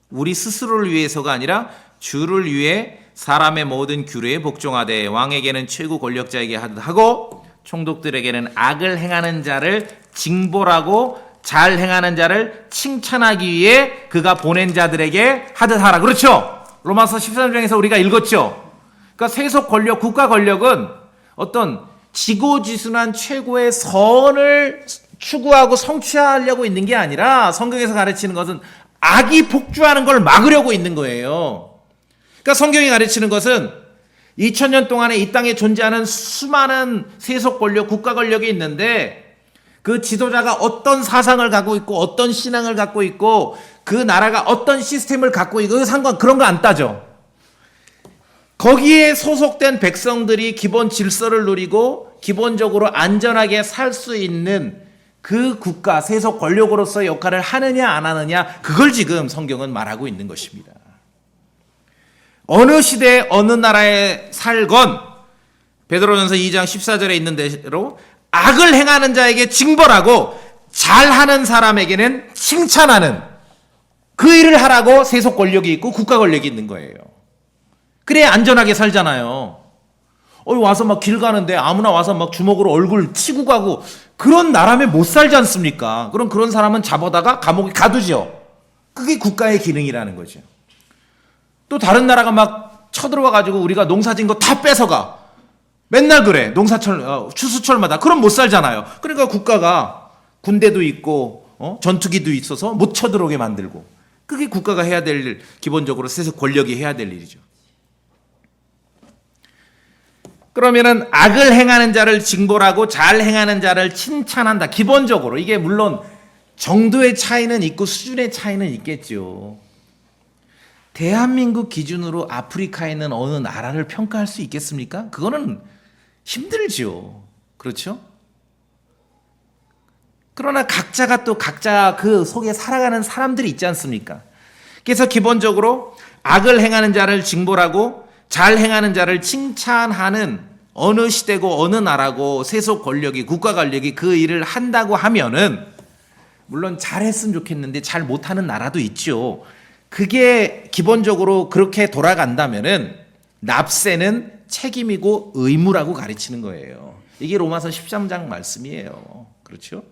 우리 스스로를 위해서가 아니라 주를 위해 사람의 모든 규례에 복종하되 왕에게는 최고 권력자에게 하고 총독들에게는 악을 행하는 자를 징벌하고 잘 행하는 자를 칭찬하기 위해 그가 보낸 자들에게 하듯 하라. 그렇죠? 로마서 13장에서 우리가 읽었죠? 그러니까 세속 권력, 국가 권력은 어떤 지고지순한 최고의 선을 추구하고 성취하려고 있는 게 아니라 성경에서 가르치는 것은 악이 폭주하는 걸 막으려고 있는 거예요. 그러니까 성경이 가르치는 것은 2000년 동안에 이 땅에 존재하는 수많은 세속 권력, 국가 권력이 있는데 그 지도자가 어떤 사상을 갖고 있고 어떤 신앙을 갖고 있고 그 나라가 어떤 시스템을 갖고 있고 그런 거 안 따져. 거기에 소속된 백성들이 기본 질서를 누리고 기본적으로 안전하게 살 수 있는 그 국가, 세속 권력으로서 역할을 하느냐 안 하느냐, 그걸 지금 성경은 말하고 있는 것입니다. 어느 시대 어느 나라에 살건 베드로전서 2장 14절에 있는 대로 악을 행하는 자에게 징벌하고 잘하는 사람에게는 칭찬하는, 그 일을 하라고 세속 권력이 있고 국가 권력이 있는 거예요. 그래야 안전하게 살잖아요. 와서 막 길 가는데 아무나 와서 막 주먹으로 얼굴 치고 가고 그런 나라면 못 살지 않습니까? 그럼 그런 사람은 잡아다가 감옥에 가두죠. 그게 국가의 기능이라는 거죠. 또 다른 나라가 막 쳐들어와 가지고 우리가 농사진 거 다 뺏어가. 맨날 그래. 농사철, 추수철마다. 그럼 못 살잖아요. 그러니까 국가가 군대도 있고 전투기도 있어서 못 쳐들어오게 만들고. 그게 국가가 해야 될 일, 기본적으로 세속 권력이 해야 될 일이죠. 그러면은 악을 행하는 자를 징벌하고 잘 행하는 자를 칭찬한다. 기본적으로 이게 물론 정도의 차이는 있고 수준의 차이는 있겠죠. 대한민국 기준으로 아프리카에 있는 어느 나라를 평가할 수 있겠습니까? 그거는 힘들죠. 그렇죠? 그러나 각자가 또 각자 그 속에 살아가는 사람들이 있지 않습니까? 그래서 기본적으로 악을 행하는 자를 징벌하고 잘 행하는 자를 칭찬하는 어느 시대고 어느 나라고 세속 권력이, 국가 권력이 그 일을 한다고 하면은 물론 잘했으면 좋겠는데 잘 못하는 나라도 있죠. 그게 기본적으로 그렇게 돌아간다면은 납세는 책임이고 의무라고 가르치는 거예요. 이게 로마서 13장 말씀이에요. 그렇죠?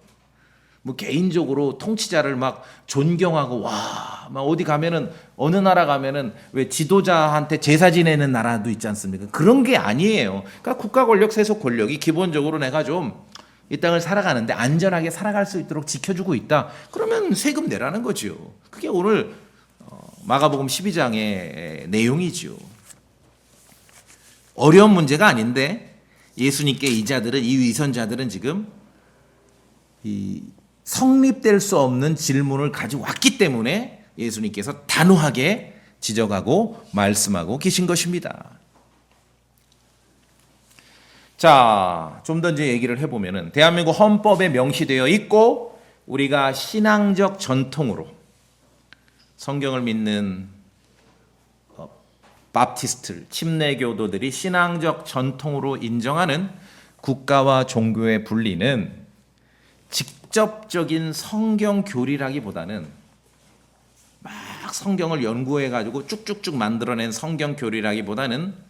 뭐 개인적으로 통치자를 막 존경하고 막 어디 가면은 어느 나라 가면은 왜 지도자한테 제사 지내는 나라도 있지 않습니까? 그런 게 아니에요. 그러니까 국가 권력, 세속 권력이 기본적으로 내가 좀 이 땅을 살아가는데 안전하게 살아갈 수 있도록 지켜주고 있다. 그러면 세금 내라는 거죠. 그게 오늘 마가복음 12장의 내용이죠. 어려운 문제가 아닌데 예수님께 이 위선자들은 지금 성립될 수 없는 질문을 가지고 왔기 때문에 예수님께서 단호하게 지적하고 말씀하고 계신 것입니다. 자, 좀 더 이제 얘기를 해보면은 대한민국 헌법에 명시되어 있고 우리가 신앙적 전통으로 성경을 믿는 바프티스트, 침례교도들이 신앙적 전통으로 인정하는 국가와 종교의 분리는 직접적인 성경 교리라기보다는 막 성경을 연구해가지고 쭉쭉쭉 만들어낸 성경 교리라기보다는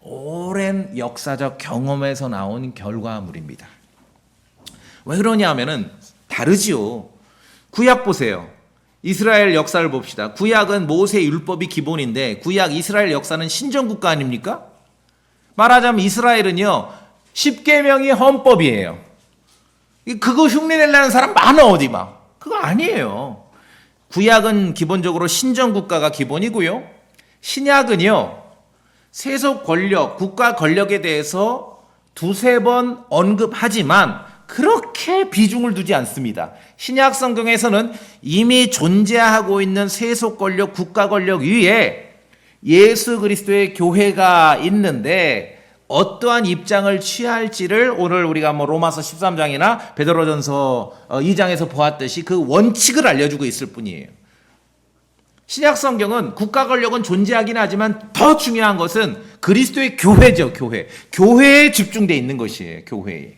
오랜 역사적 경험에서 나온 결과물입니다. 왜 그러냐 하면은 다르지요. 구약 보세요. 이스라엘 역사를 봅시다. 구약은 모세 율법이 기본인데 구약 이스라엘 역사는 신정국가 아닙니까? 말하자면 이스라엘은요 10계명이 헌법이에요. 그거 흉내내려는 사람 많아 어디 막. 그거 아니에요. 구약은 기본적으로 신정국가가 기본이고요. 신약은요 세속 권력, 국가 권력에 대해서 두세 번 언급하지만 그렇게 비중을 두지 않습니다. 신약 성경에서는 이미 존재하고 있는 세속 권력, 국가 권력 위에 예수 그리스도의 교회가 있는데 어떠한 입장을 취할지를 오늘 우리가 뭐 로마서 13장이나 베드로전서 2장에서 보았듯이 그 원칙을 알려주고 있을 뿐이에요. 신약 성경은 국가 권력은 존재하긴 하지만 더 중요한 것은 그리스도의 교회죠, 교회. 교회에 집중되어 있는 것이에요, 교회에.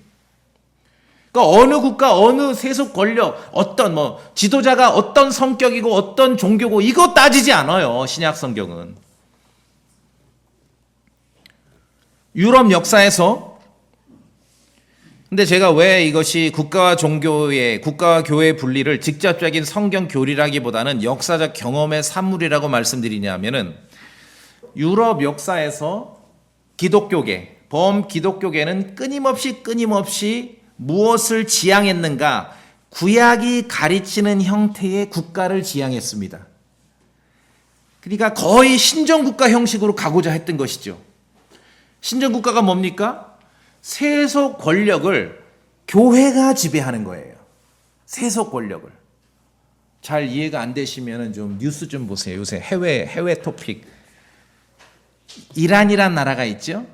그러니까 어느 국가, 어느 세속 권력, 어떤 지도자가 어떤 성격이고 어떤 종교고 이거 따지지 않아요, 신약 성경은. 유럽 역사에서 근데 제가 왜 이것이 국가와 교회의 분리를 직접적인 성경 교리라기보다는 역사적 경험의 산물이라고 말씀드리냐면은 유럽 역사에서 기독교계, 범기독교계는 끊임없이 무엇을 지향했는가? 구약이 가르치는 형태의 국가를 지향했습니다. 그러니까 거의 신정국가 형식으로 가고자 했던 것이죠. 신정국가가 뭡니까? 세속 권력을 교회가 지배하는 거예요. 세속 권력을. 잘 이해가 안 되시면 좀 뉴스 좀 보세요. 요새 해외 토픽. 이란이란 나라가 있죠.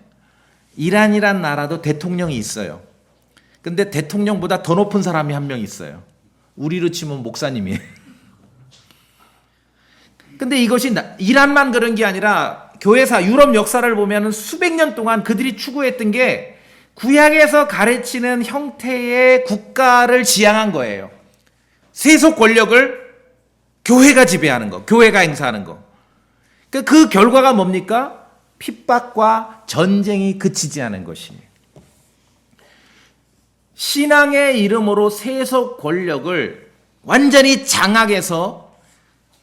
이란이란 나라도 대통령이 있어요. 근데 대통령보다 더 높은 사람이 한 명 있어요. 우리로 치면 목사님이에요. 근데 이것이 이란만 그런 게 아니라 교회사 유럽 역사를 보면 수백 년 동안 그들이 추구했던 게 구약에서 가르치는 형태의 국가를 지향한 거예요. 세속 권력을 교회가 지배하는 거, 교회가 행사하는 거. 그 결과가 뭡니까? 핍박과 전쟁이 그치지 않은 것입니다. 신앙의 이름으로 세속 권력을 완전히 장악해서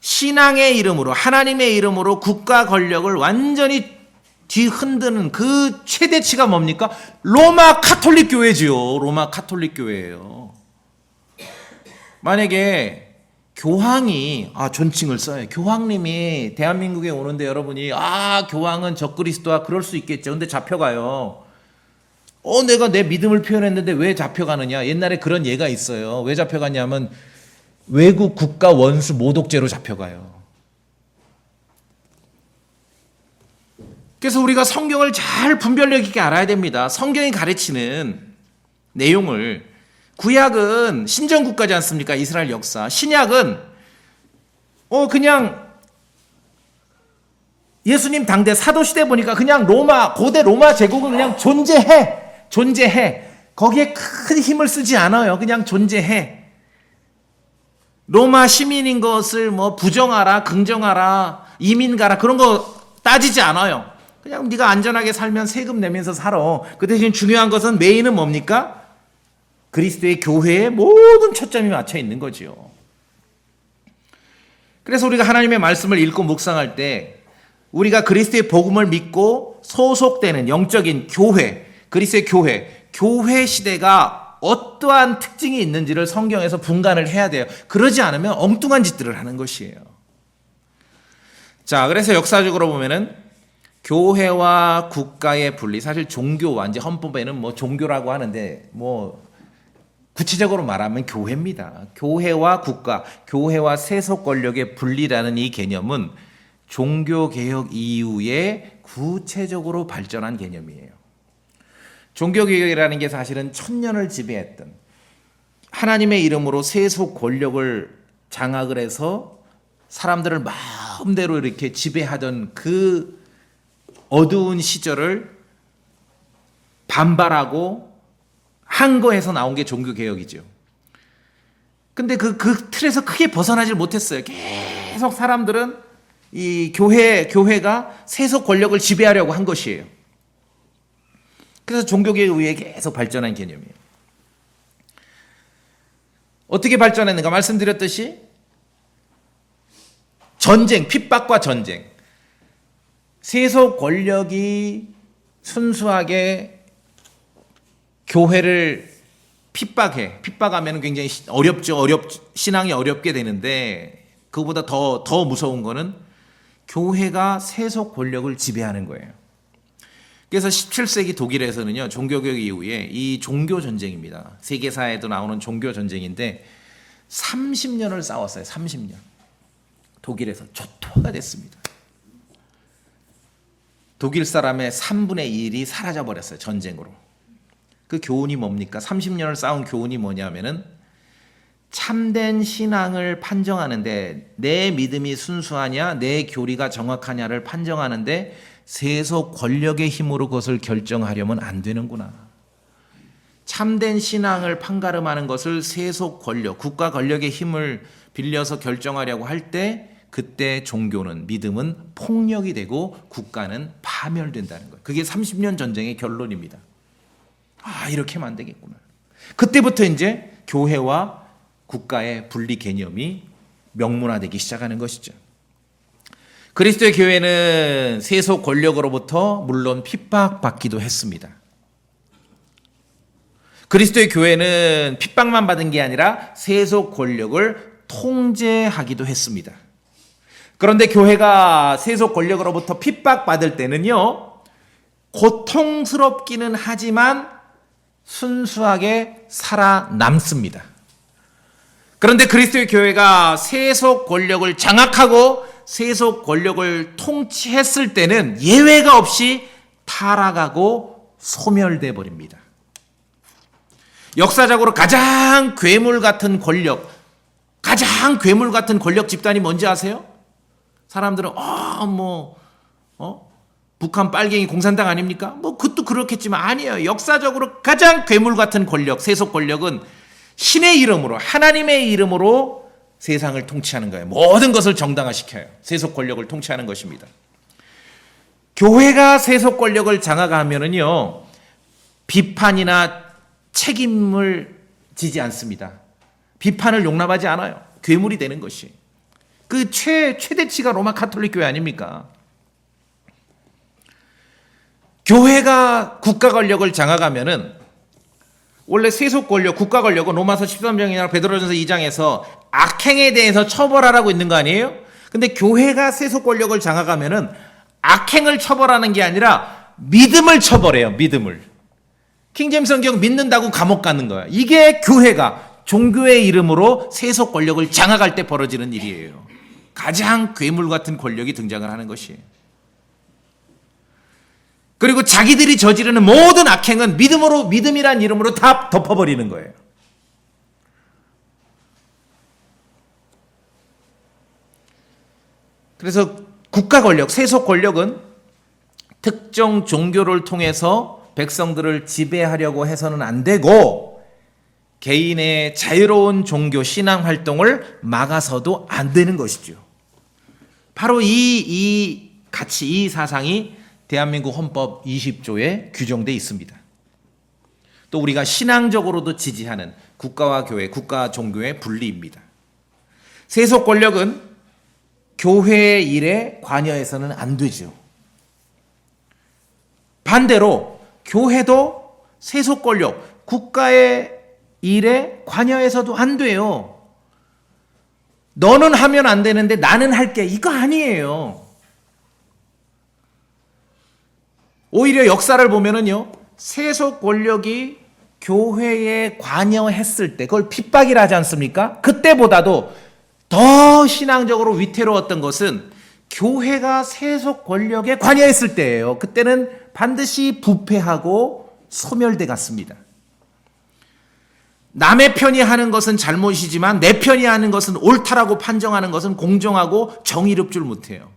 신앙의 이름으로, 하나님의 이름으로 국가 권력을 완전히 뒤흔드는 그 최대치가 뭡니까? 로마 카톨릭 교회지요. 로마 카톨릭 교회예요. 만약에 교황이 존칭을 써요. 교황님이 대한민국에 오는데 여러분이 교황은 적그리스도야 그럴 수 있겠죠. 근데 잡혀가요. 내가 내 믿음을 표현했는데 왜 잡혀가느냐? 옛날에 그런 예가 있어요. 왜 잡혀가냐면 외국 국가 원수 모독죄로 잡혀가요. 그래서 우리가 성경을 잘 분별력 있게 알아야 됩니다. 성경이 가르치는 내용을 구약은 신정국가지 않습니까? 이스라엘 역사. 신약은 그냥 예수님 당대 사도시대 보니까 그냥 고대 로마 제국은 그냥 존재해. 거기에 큰 힘을 쓰지 않아요. 그냥 존재해. 로마 시민인 것을 부정하라, 긍정하라, 이민 가라 그런 거 따지지 않아요. 그냥 네가 안전하게 살면 세금 내면서 살아. 그 대신 중요한 것은 메인은 뭡니까? 그리스도의 교회의 모든 초점이 맞춰 있는 거지요. 그래서 우리가 하나님의 말씀을 읽고 묵상할 때 우리가 그리스도의 복음을 믿고 소속되는 영적인 교회, 그리스도의 교회 시대가 어떠한 특징이 있는지를 성경에서 분간을 해야 돼요. 그러지 않으면 엉뚱한 짓들을 하는 것이에요. 자, 그래서 역사적으로 보면은 교회와 국가의 분리, 사실 종교와 이제 헌법에는 종교라고 하는데 구체적으로 말하면 교회입니다. 교회와 국가, 교회와 세속 권력의 분리라는 이 개념은 종교개혁 이후에 구체적으로 발전한 개념이에요. 종교개혁이라는 게 사실은 천년을 지배했던 하나님의 이름으로 세속 권력을 장악을 해서 사람들을 마음대로 이렇게 지배하던 그 어두운 시절을 반발하고 항거해서 나온 게 종교개혁이죠. 근데 그 틀에서 크게 벗어나질 못했어요. 계속 사람들은 이 교회가 세속 권력을 지배하려고 한 것이에요. 그래서 종교개혁에 의해 계속 발전한 개념이에요. 어떻게 발전했는가 말씀드렸듯이 전쟁, 핍박과 전쟁. 세속 권력이 순수하게 교회를 핍박하면 굉장히 신앙이 어렵게 되는데 그거보다 더 무서운 거는 교회가 세속 권력을 지배하는 거예요. 그래서 17세기 독일에서는요, 종교개혁 이후에 이 종교 전쟁입니다. 세계사에도 나오는 종교 전쟁인데 30년을 싸웠어요. 30년. 독일에서 초토화가 됐습니다. 독일 사람의 3분의 1이 사라져 버렸어요. 전쟁으로. 그 교훈이 뭡니까? 30년을 싸운 교훈이 뭐냐면은 참된 신앙을 판정하는데 내 믿음이 순수하냐, 내 교리가 정확하냐를 판정하는데 세속 권력의 힘으로 그것을 결정하려면 안 되는구나. 참된 신앙을 판가름하는 것을 세속 권력, 국가 권력의 힘을 빌려서 결정하려고 할 때 그때 종교는, 믿음은 폭력이 되고 국가는 파멸된다는 거예요. 그게 30년 전쟁의 결론입니다. 이렇게 하면 안 되겠구나. 그때부터 이제 교회와 국가의 분리 개념이 명문화되기 시작하는 것이죠. 그리스도의 교회는 세속 권력으로부터 물론 핍박받기도 했습니다. 그리스도의 교회는 핍박만 받은 게 아니라 세속 권력을 통제하기도 했습니다. 그런데 교회가 세속 권력으로부터 핍박받을 때는요, 고통스럽기는 하지만 순수하게 살아남습니다. 그런데 그리스도의 교회가 세속 권력을 장악하고 세속 권력을 통치했을 때는 예외가 없이 타락하고 소멸돼 버립니다. 역사적으로 가장 괴물 같은 권력 집단이 뭔지 아세요? 사람들은 북한 빨갱이 공산당 아닙니까? 뭐 그것도 그렇겠지만 아니에요. 역사적으로 가장 괴물 같은 권력, 세속 권력은 신의 이름으로, 하나님의 이름으로 세상을 통치하는 거예요. 모든 것을 정당화시켜요. 세속 권력을 통치하는 것입니다. 교회가 세속 권력을 장악하면은요, 비판이나 책임을 지지 않습니다. 비판을 용납하지 않아요. 괴물이 되는 것이. 그 최대치가 로마 가톨릭 교회 아닙니까? 교회가 국가 권력을 장악하면은 원래 세속 권력, 국가 권력은 로마서 13장이나 베드로전서 2장에서 악행에 대해서 처벌하라고 있는 거 아니에요? 근데 교회가 세속 권력을 장악하면은 악행을 처벌하는 게 아니라 믿음을 처벌해요. 믿음을. 킹제임스 성경 믿는다고 감옥 가는 거야. 이게 교회가 종교의 이름으로 세속 권력을 장악할 때 벌어지는 일이에요. 가장 괴물 같은 권력이 등장을 하는 것이에요. 그리고 자기들이 저지르는 모든 악행은 믿음이란 이름으로 다 덮어버리는 거예요. 그래서 국가 권력, 세속 권력은 특정 종교를 통해서 백성들을 지배하려고 해서는 안 되고 개인의 자유로운 종교 신앙 활동을 막아서도 안 되는 것이죠. 바로 이 가치, 이 사상이 대한민국 헌법 20조에 규정되어 있습니다. 또 우리가 신앙적으로도 지지하는 국가와 교회, 국가 종교의 분리입니다. 세속 권력은 교회의 일에 관여해서는 안 되죠. 반대로 교회도 세속 권력, 국가의 일에 관여해서도 안 돼요. 너는 하면 안 되는데 나는 할게. 이거 아니에요. 오히려 역사를 보면은요, 세속 권력이 교회에 관여했을 때 그걸 핍박이라 하지 않습니까? 그때보다도 더 신앙적으로 위태로웠던 것은 교회가 세속 권력에 관여했을 때예요. 그때는 반드시 부패하고 소멸돼 갔습니다. 남의 편이 하는 것은 잘못이지만 내 편이 하는 것은 옳다라고 판정하는 것은 공정하고 정의롭지 못해요.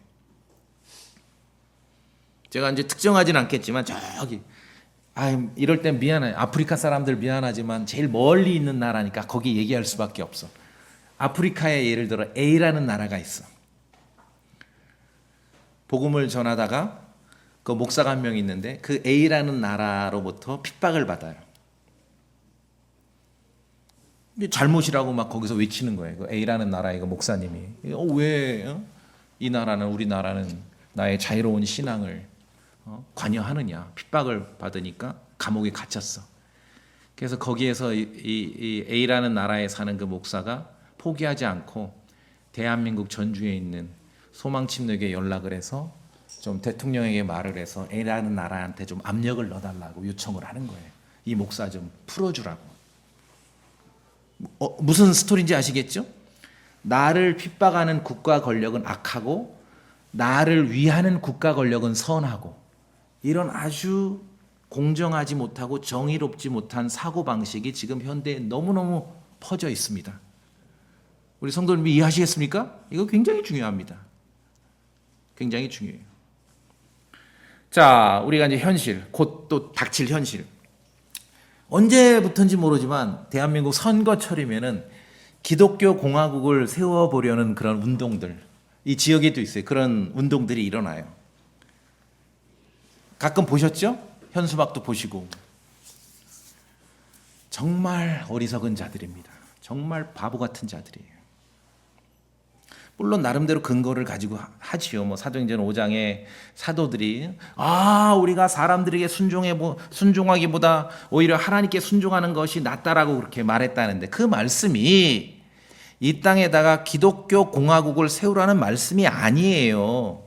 제가 이제 특정하진 않겠지만 이럴 땐 미안해요. 아프리카 사람들 미안하지만 제일 멀리 있는 나라니까 거기 얘기할 수밖에 없어. 아프리카에 예를 들어 A라는 나라가 있어. 복음을 전하다가 그 목사가 한 명 있는데 그 A라는 나라로부터 핍박을 받아요. 잘못이라고 막 거기서 외치는 거예요. 그 A라는 나라의 그 목사님이 왜 이 나라는, 우리 나라는 나의 자유로운 신앙을 관여하느냐. 핍박을 받으니까 감옥에 갇혔어. 그래서 거기에서 이 A라는 나라에 사는 그 목사가 포기하지 않고 대한민국 전주에 있는 소망침례교에 연락을 해서 좀 대통령에게 말을 해서 A라는 나라한테 좀 압력을 넣어달라고 요청을 하는 거예요. 이 목사 좀 풀어주라고. 무슨 스토리인지 아시겠죠? 나를 핍박하는 국가 권력은 악하고 나를 위하는 국가 권력은 선하고, 이런 아주 공정하지 못하고 정의롭지 못한 사고방식이 지금 현대에 너무너무 퍼져 있습니다. 우리 성도님이 이해하시겠습니까? 이거 굉장히 중요합니다. 굉장히 중요해요. 자, 우리가 이제 현실, 곧 또 닥칠 현실. 언제부터인지 모르지만 대한민국 선거철이면은 기독교 공화국을 세워보려는 그런 운동들, 이 지역에도 있어요. 그런 운동들이 일어나요. 가끔 보셨죠? 현수막도 보시고. 정말 어리석은 자들입니다. 정말 바보 같은 자들이에요. 물론 나름대로 근거를 가지고 하지요. 뭐 사도행전 5장에 사도들이 우리가 사람들에게 순종하기보다 오히려 하나님께 순종하는 것이 낫다라고 그렇게 말했다는데, 그 말씀이 이 땅에다가 기독교 공화국을 세우라는 말씀이 아니에요.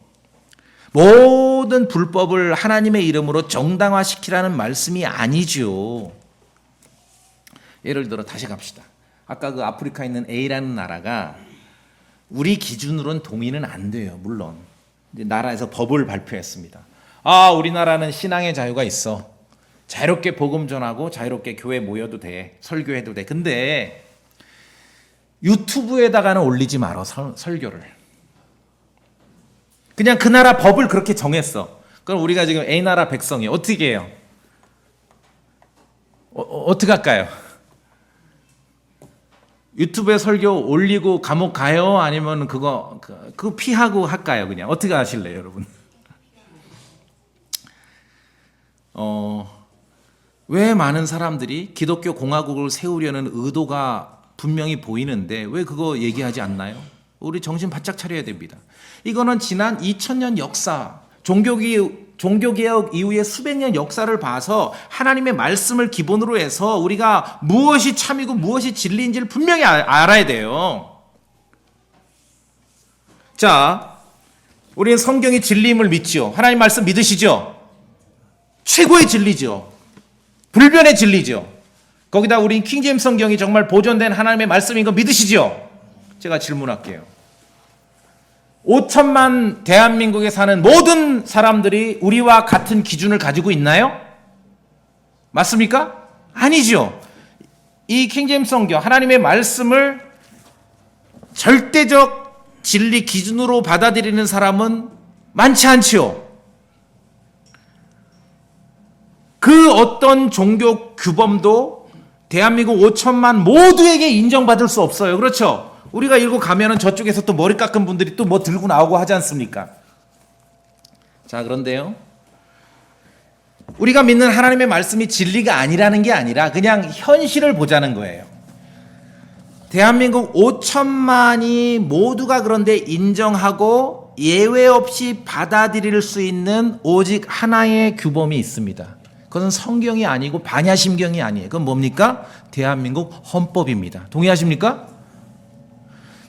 모든 불법을 하나님의 이름으로 정당화시키라는 말씀이 아니죠. 예를 들어 다시 갑시다. 아까 그 아프리카에 있는 A라는 나라가 우리 기준으로는 동의는 안 돼요. 물론 이제 나라에서 법을 발표했습니다. 아, 우리나라는 신앙의 자유가 있어. 자유롭게 복음 전하고 자유롭게 교회 모여도 돼. 설교해도 돼. 근데 유튜브에다가는 올리지 말어. 설교를. 그냥 그 나라 법을 그렇게 정했어. 그럼 우리가 지금 A나라 백성이 어떻게 해요? 어떻게 할까요? 유튜브에 설교 올리고 감옥 가요? 아니면 그거 피하고 할까요? 그냥 어떻게 하실래요, 여러분? 왜 많은 사람들이 기독교 공화국을 세우려는 의도가 분명히 보이는데 왜 그거 얘기하지 않나요? 우리 정신 바짝 차려야 됩니다. 이거는 지난 2000년 역사, 종교개혁 이후의 수백 년 역사를 봐서 하나님의 말씀을 기본으로 해서 우리가 무엇이 참이고 무엇이 진리인지를 분명히 알아야 돼요. 자, 우리는 성경이 진리임을 믿죠. 하나님 말씀 믿으시죠? 최고의 진리죠. 불변의 진리죠. 거기다 우린 킹제임스 성경이 정말 보존된 하나님의 말씀인 거 믿으시죠? 제가 질문할게요. 5천만 대한민국에 사는 모든 사람들이 우리와 같은 기준을 가지고 있나요? 맞습니까? 아니죠. 이 킹제임스 성경, 하나님의 말씀을 절대적 진리 기준으로 받아들이는 사람은 많지 않지요. 그 어떤 종교 규범도 대한민국 5천만 모두에게 인정받을 수 없어요. 그렇죠? 우리가 읽고 가면은 저쪽에서 또 머리 깎은 분들이 또 뭐 들고 나오고 하지 않습니까? 자, 그런데요. 우리가 믿는 하나님의 말씀이 진리가 아니라는 게 아니라 그냥 현실을 보자는 거예요. 대한민국 5천만이 모두가 그런데 인정하고 예외 없이 받아들일 수 있는 오직 하나의 규범이 있습니다. 그것은 성경이 아니고 반야심경이 아니에요. 그건 뭡니까? 대한민국 헌법입니다. 동의하십니까?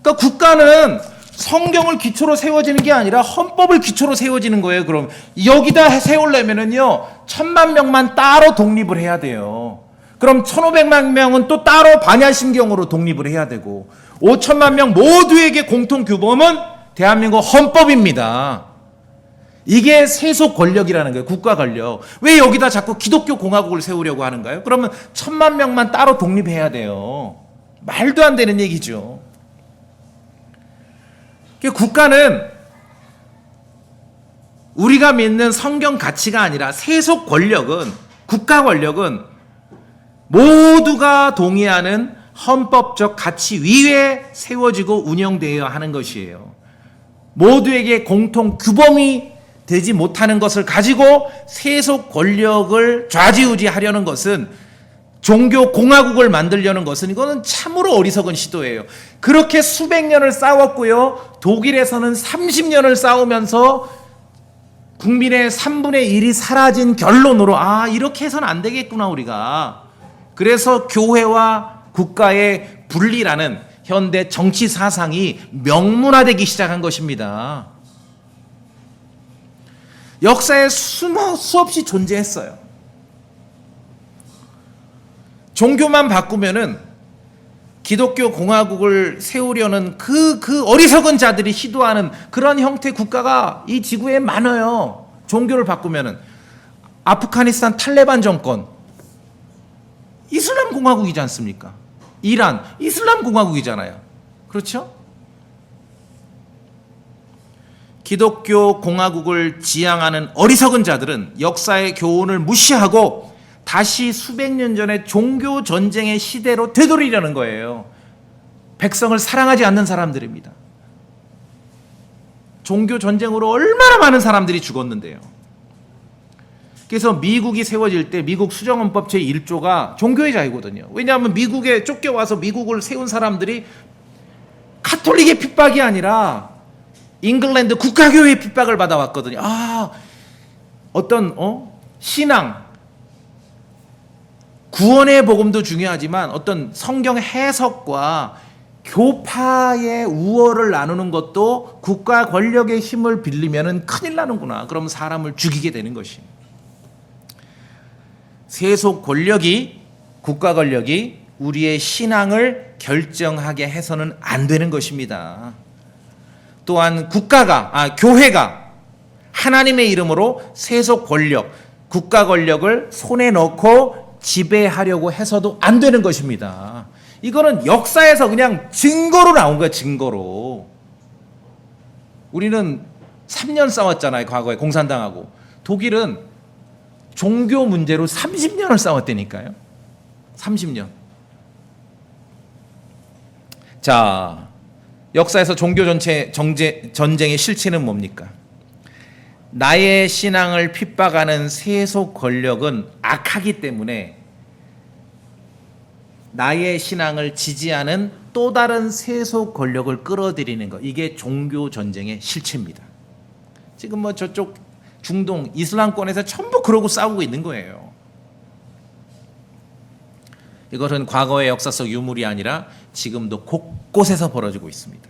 그러니까 국가는 성경을 기초로 세워지는 게 아니라 헌법을 기초로 세워지는 거예요. 그럼 여기다 세우려면은요 1000만 명만 따로 독립을 해야 돼요. 그럼 1500만 명은 또 따로 반야심경으로 독립을 해야 되고 5천만 명 모두에게 공통 규범은 대한민국 헌법입니다. 이게 세속 권력이라는 거예요. 국가 권력. 왜 여기다 자꾸 기독교 공화국을 세우려고 하는가요? 그러면 1000만 명만 따로 독립해야 돼요. 말도 안 되는 얘기죠. 국가는 우리가 믿는 성경 가치가 아니라 세속 권력은, 국가 권력은 모두가 동의하는 헌법적 가치 위에 세워지고 운영되어야 하는 것이에요. 모두에게 공통 규범이 되지 못하는 것을 가지고 세속 권력을 좌지우지하려는 것은, 종교 공화국을 만들려는 것은, 이거는 참으로 어리석은 시도예요. 그렇게 수백 년을 싸웠고요. 독일에서는 30년을 싸우면서 국민의 3분의 1이 사라진 결론으로 이렇게 해서는 안 되겠구나 우리가. 그래서 교회와 국가의 분리라는 현대 정치 사상이 명문화되기 시작한 것입니다. 역사에 수없이 존재했어요. 종교만 바꾸면은 기독교 공화국을 세우려는 그 어리석은 자들이 시도하는 그런 형태의 국가가 이 지구에 많아요. 종교를 바꾸면은 아프가니스탄 탈레반 정권 이슬람 공화국이지 않습니까? 이란 이슬람 공화국이잖아요. 그렇죠? 기독교 공화국을 지향하는 어리석은 자들은 역사의 교훈을 무시하고 다시 수백 년 전의 종교 전쟁의 시대로 되돌리려는 거예요. 백성을 사랑하지 않는 사람들입니다. 종교 전쟁으로 얼마나 많은 사람들이 죽었는데요. 그래서 미국이 세워질 때 미국 수정헌법 제1조가 종교의 자유거든요. 왜냐하면 미국에 쫓겨와서 미국을 세운 사람들이 카톨릭의 핍박이 아니라 잉글랜드 국가교회의 핍박을 받아왔거든요. 어떤 신앙, 구원의 복음도 중요하지만 어떤 성경 해석과 교파의 우월을 나누는 것도 국가 권력의 힘을 빌리면 큰일 나는구나. 그럼 사람을 죽이게 되는 것이. 세속 권력이, 국가 권력이 우리의 신앙을 결정하게 해서는 안 되는 것입니다. 또한 교회가 하나님의 이름으로 세속 권력, 국가 권력을 손에 넣고 지배하려고 해서도 안 되는 것입니다. 이거는 역사에서 그냥 증거로 나온 거예요, 증거로. 우리는 3년 싸웠잖아요, 과거에 공산당하고. 독일은 종교 문제로 30년을 싸웠다니까요. 30년. 자, 역사에서 종교 전쟁의 실체는 뭡니까? 나의 신앙을 핍박하는 세속 권력은 악하기 때문에 나의 신앙을 지지하는 또 다른 세속 권력을 끌어들이는 것, 이게 종교 전쟁의 실체입니다. 지금 뭐 저쪽 중동 이슬람권에서 전부 그러고 싸우고 있는 거예요. 이것은 과거의 역사 속 유물이 아니라 지금도 곳곳에서 벌어지고 있습니다.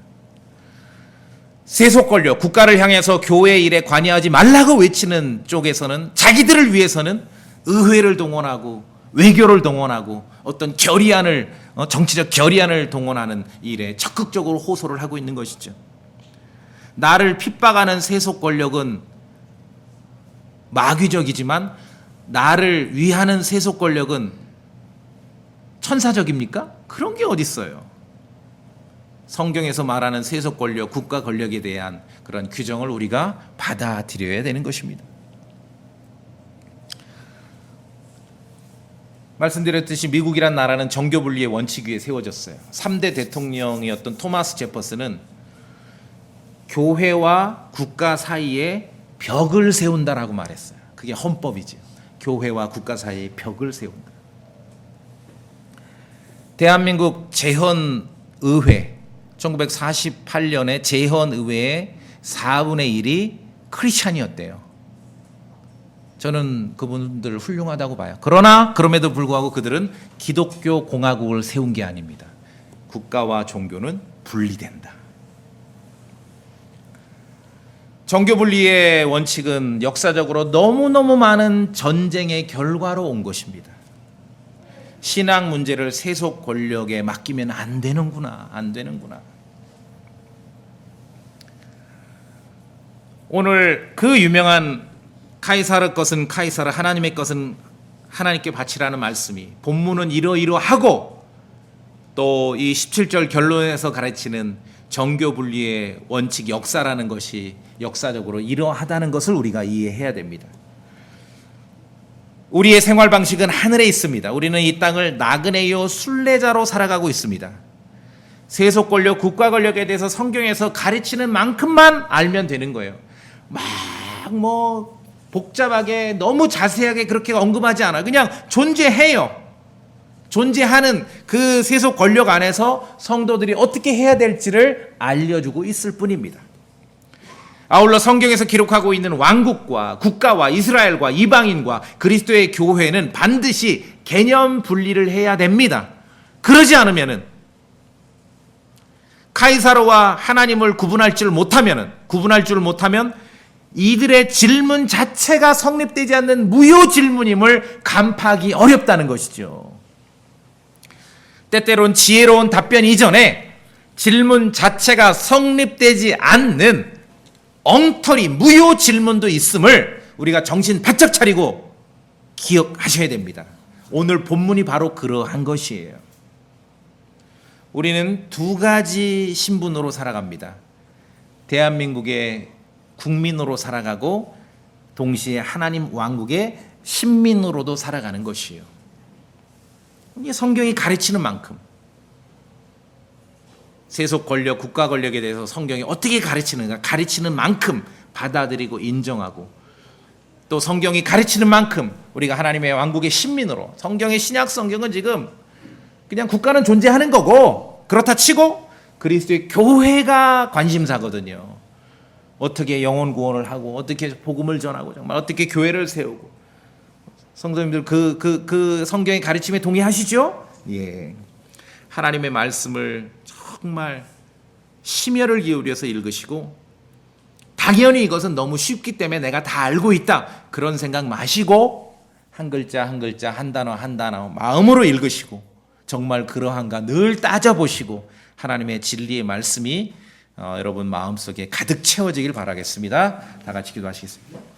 세속 권력, 국가를 향해서 교회 일에 관여하지 말라고 외치는 쪽에서는 자기들을 위해서는 의회를 동원하고 외교를 동원하고 어떤 정치적 결의안을 동원하는 일에 적극적으로 호소를 하고 있는 것이죠. 나를 핍박하는 세속 권력은 마귀적이지만 나를 위하는 세속 권력은 천사적입니까? 그런 게 어디 있어요? 성경에서 말하는 세속 권력, 국가 권력에 대한 그런 규정을 우리가 받아들여야 되는 것입니다. 말씀드렸듯이 미국이란 나라는 정교 분리의 원칙 위에 세워졌어요. 3대 대통령이었던 토마스 제퍼슨은 교회와 국가 사이에 벽을 세운다라고 말했어요. 그게 헌법이죠. 교회와 국가 사이에 벽을 세운다. 대한민국 제헌의회 1948년에 제헌의회의 4분의 1이 크리스찬이었대요. 저는 그분들 훌륭하다고 봐요. 그러나 그럼에도 불구하고 그들은 기독교 공화국을 세운 게 아닙니다. 국가와 종교는 분리된다. 정교 분리의 원칙은 역사적으로 너무너무 많은 전쟁의 결과로 온 것입니다. 신앙 문제를 세속 권력에 맡기면 안 되는구나. 오늘 그 유명한 카이사르 것은 카이사르, 하나님의 것은 하나님께 바치라는 말씀이 본문은 이러이러하고 또 이 17절 결론에서 가르치는 정교 분리의 원칙 역사라는 것이 역사적으로 이러하다는 것을 우리가 이해해야 됩니다. 우리의 생활 방식은 하늘에 있습니다. 우리는 이 땅을 나그네요 순례자로 살아가고 있습니다. 세속 권력, 국가 권력에 대해서 성경에서 가르치는 만큼만 알면 되는 거예요. 막 복잡하게 너무 자세하게 그렇게 언급하지 않아요. 그냥 존재해요. 존재하는 그 세속 권력 안에서 성도들이 어떻게 해야 될지를 알려주고 있을 뿐입니다. 아울러 성경에서 기록하고 있는 왕국과 국가와 이스라엘과 이방인과 그리스도의 교회는 반드시 개념 분리를 해야 됩니다. 그러지 않으면은 카이사르와 하나님을 구분할 줄 못하면 이들의 질문 자체가 성립되지 않는 무효 질문임을 간파하기 어렵다는 것이죠. 때때론 지혜로운 답변 이전에 질문 자체가 성립되지 않는 엉터리 무효 질문도 있음을 우리가 정신 바짝 차리고 기억하셔야 됩니다. 오늘 본문이 바로 그러한 것이에요. 우리는 두 가지 신분으로 살아갑니다. 대한민국의 국민으로 살아가고 동시에 하나님 왕국의 신민으로도 살아가는 것이에요. 이게 성경이 가르치는 만큼 세속 권력, 국가 권력에 대해서 성경이 어떻게 가르치는가, 가르치는 만큼 받아들이고 인정하고 또 성경이 가르치는 만큼 우리가 하나님의 왕국의 신민으로, 성경의 신약 성경은 지금 그냥 국가는 존재하는 거고 그렇다 치고 그리스도의 교회가 관심사거든요. 어떻게 영혼 구원을 하고 어떻게 복음을 전하고 정말 어떻게 교회를 세우고 성도님들 그 성경의 가르침에 동의하시죠? 예. 하나님의 말씀을 정말 심혈을 기울여서 읽으시고 당연히 이것은 너무 쉽기 때문에 내가 다 알고 있다 그런 생각 마시고 한 글자 한 글자 한 단어 한 단어 마음으로 읽으시고 정말 그러한가 늘 따져보시고 하나님의 진리의 말씀이 여러분 마음속에 가득 채워지길 바라겠습니다. 다 같이 기도하시겠습니다.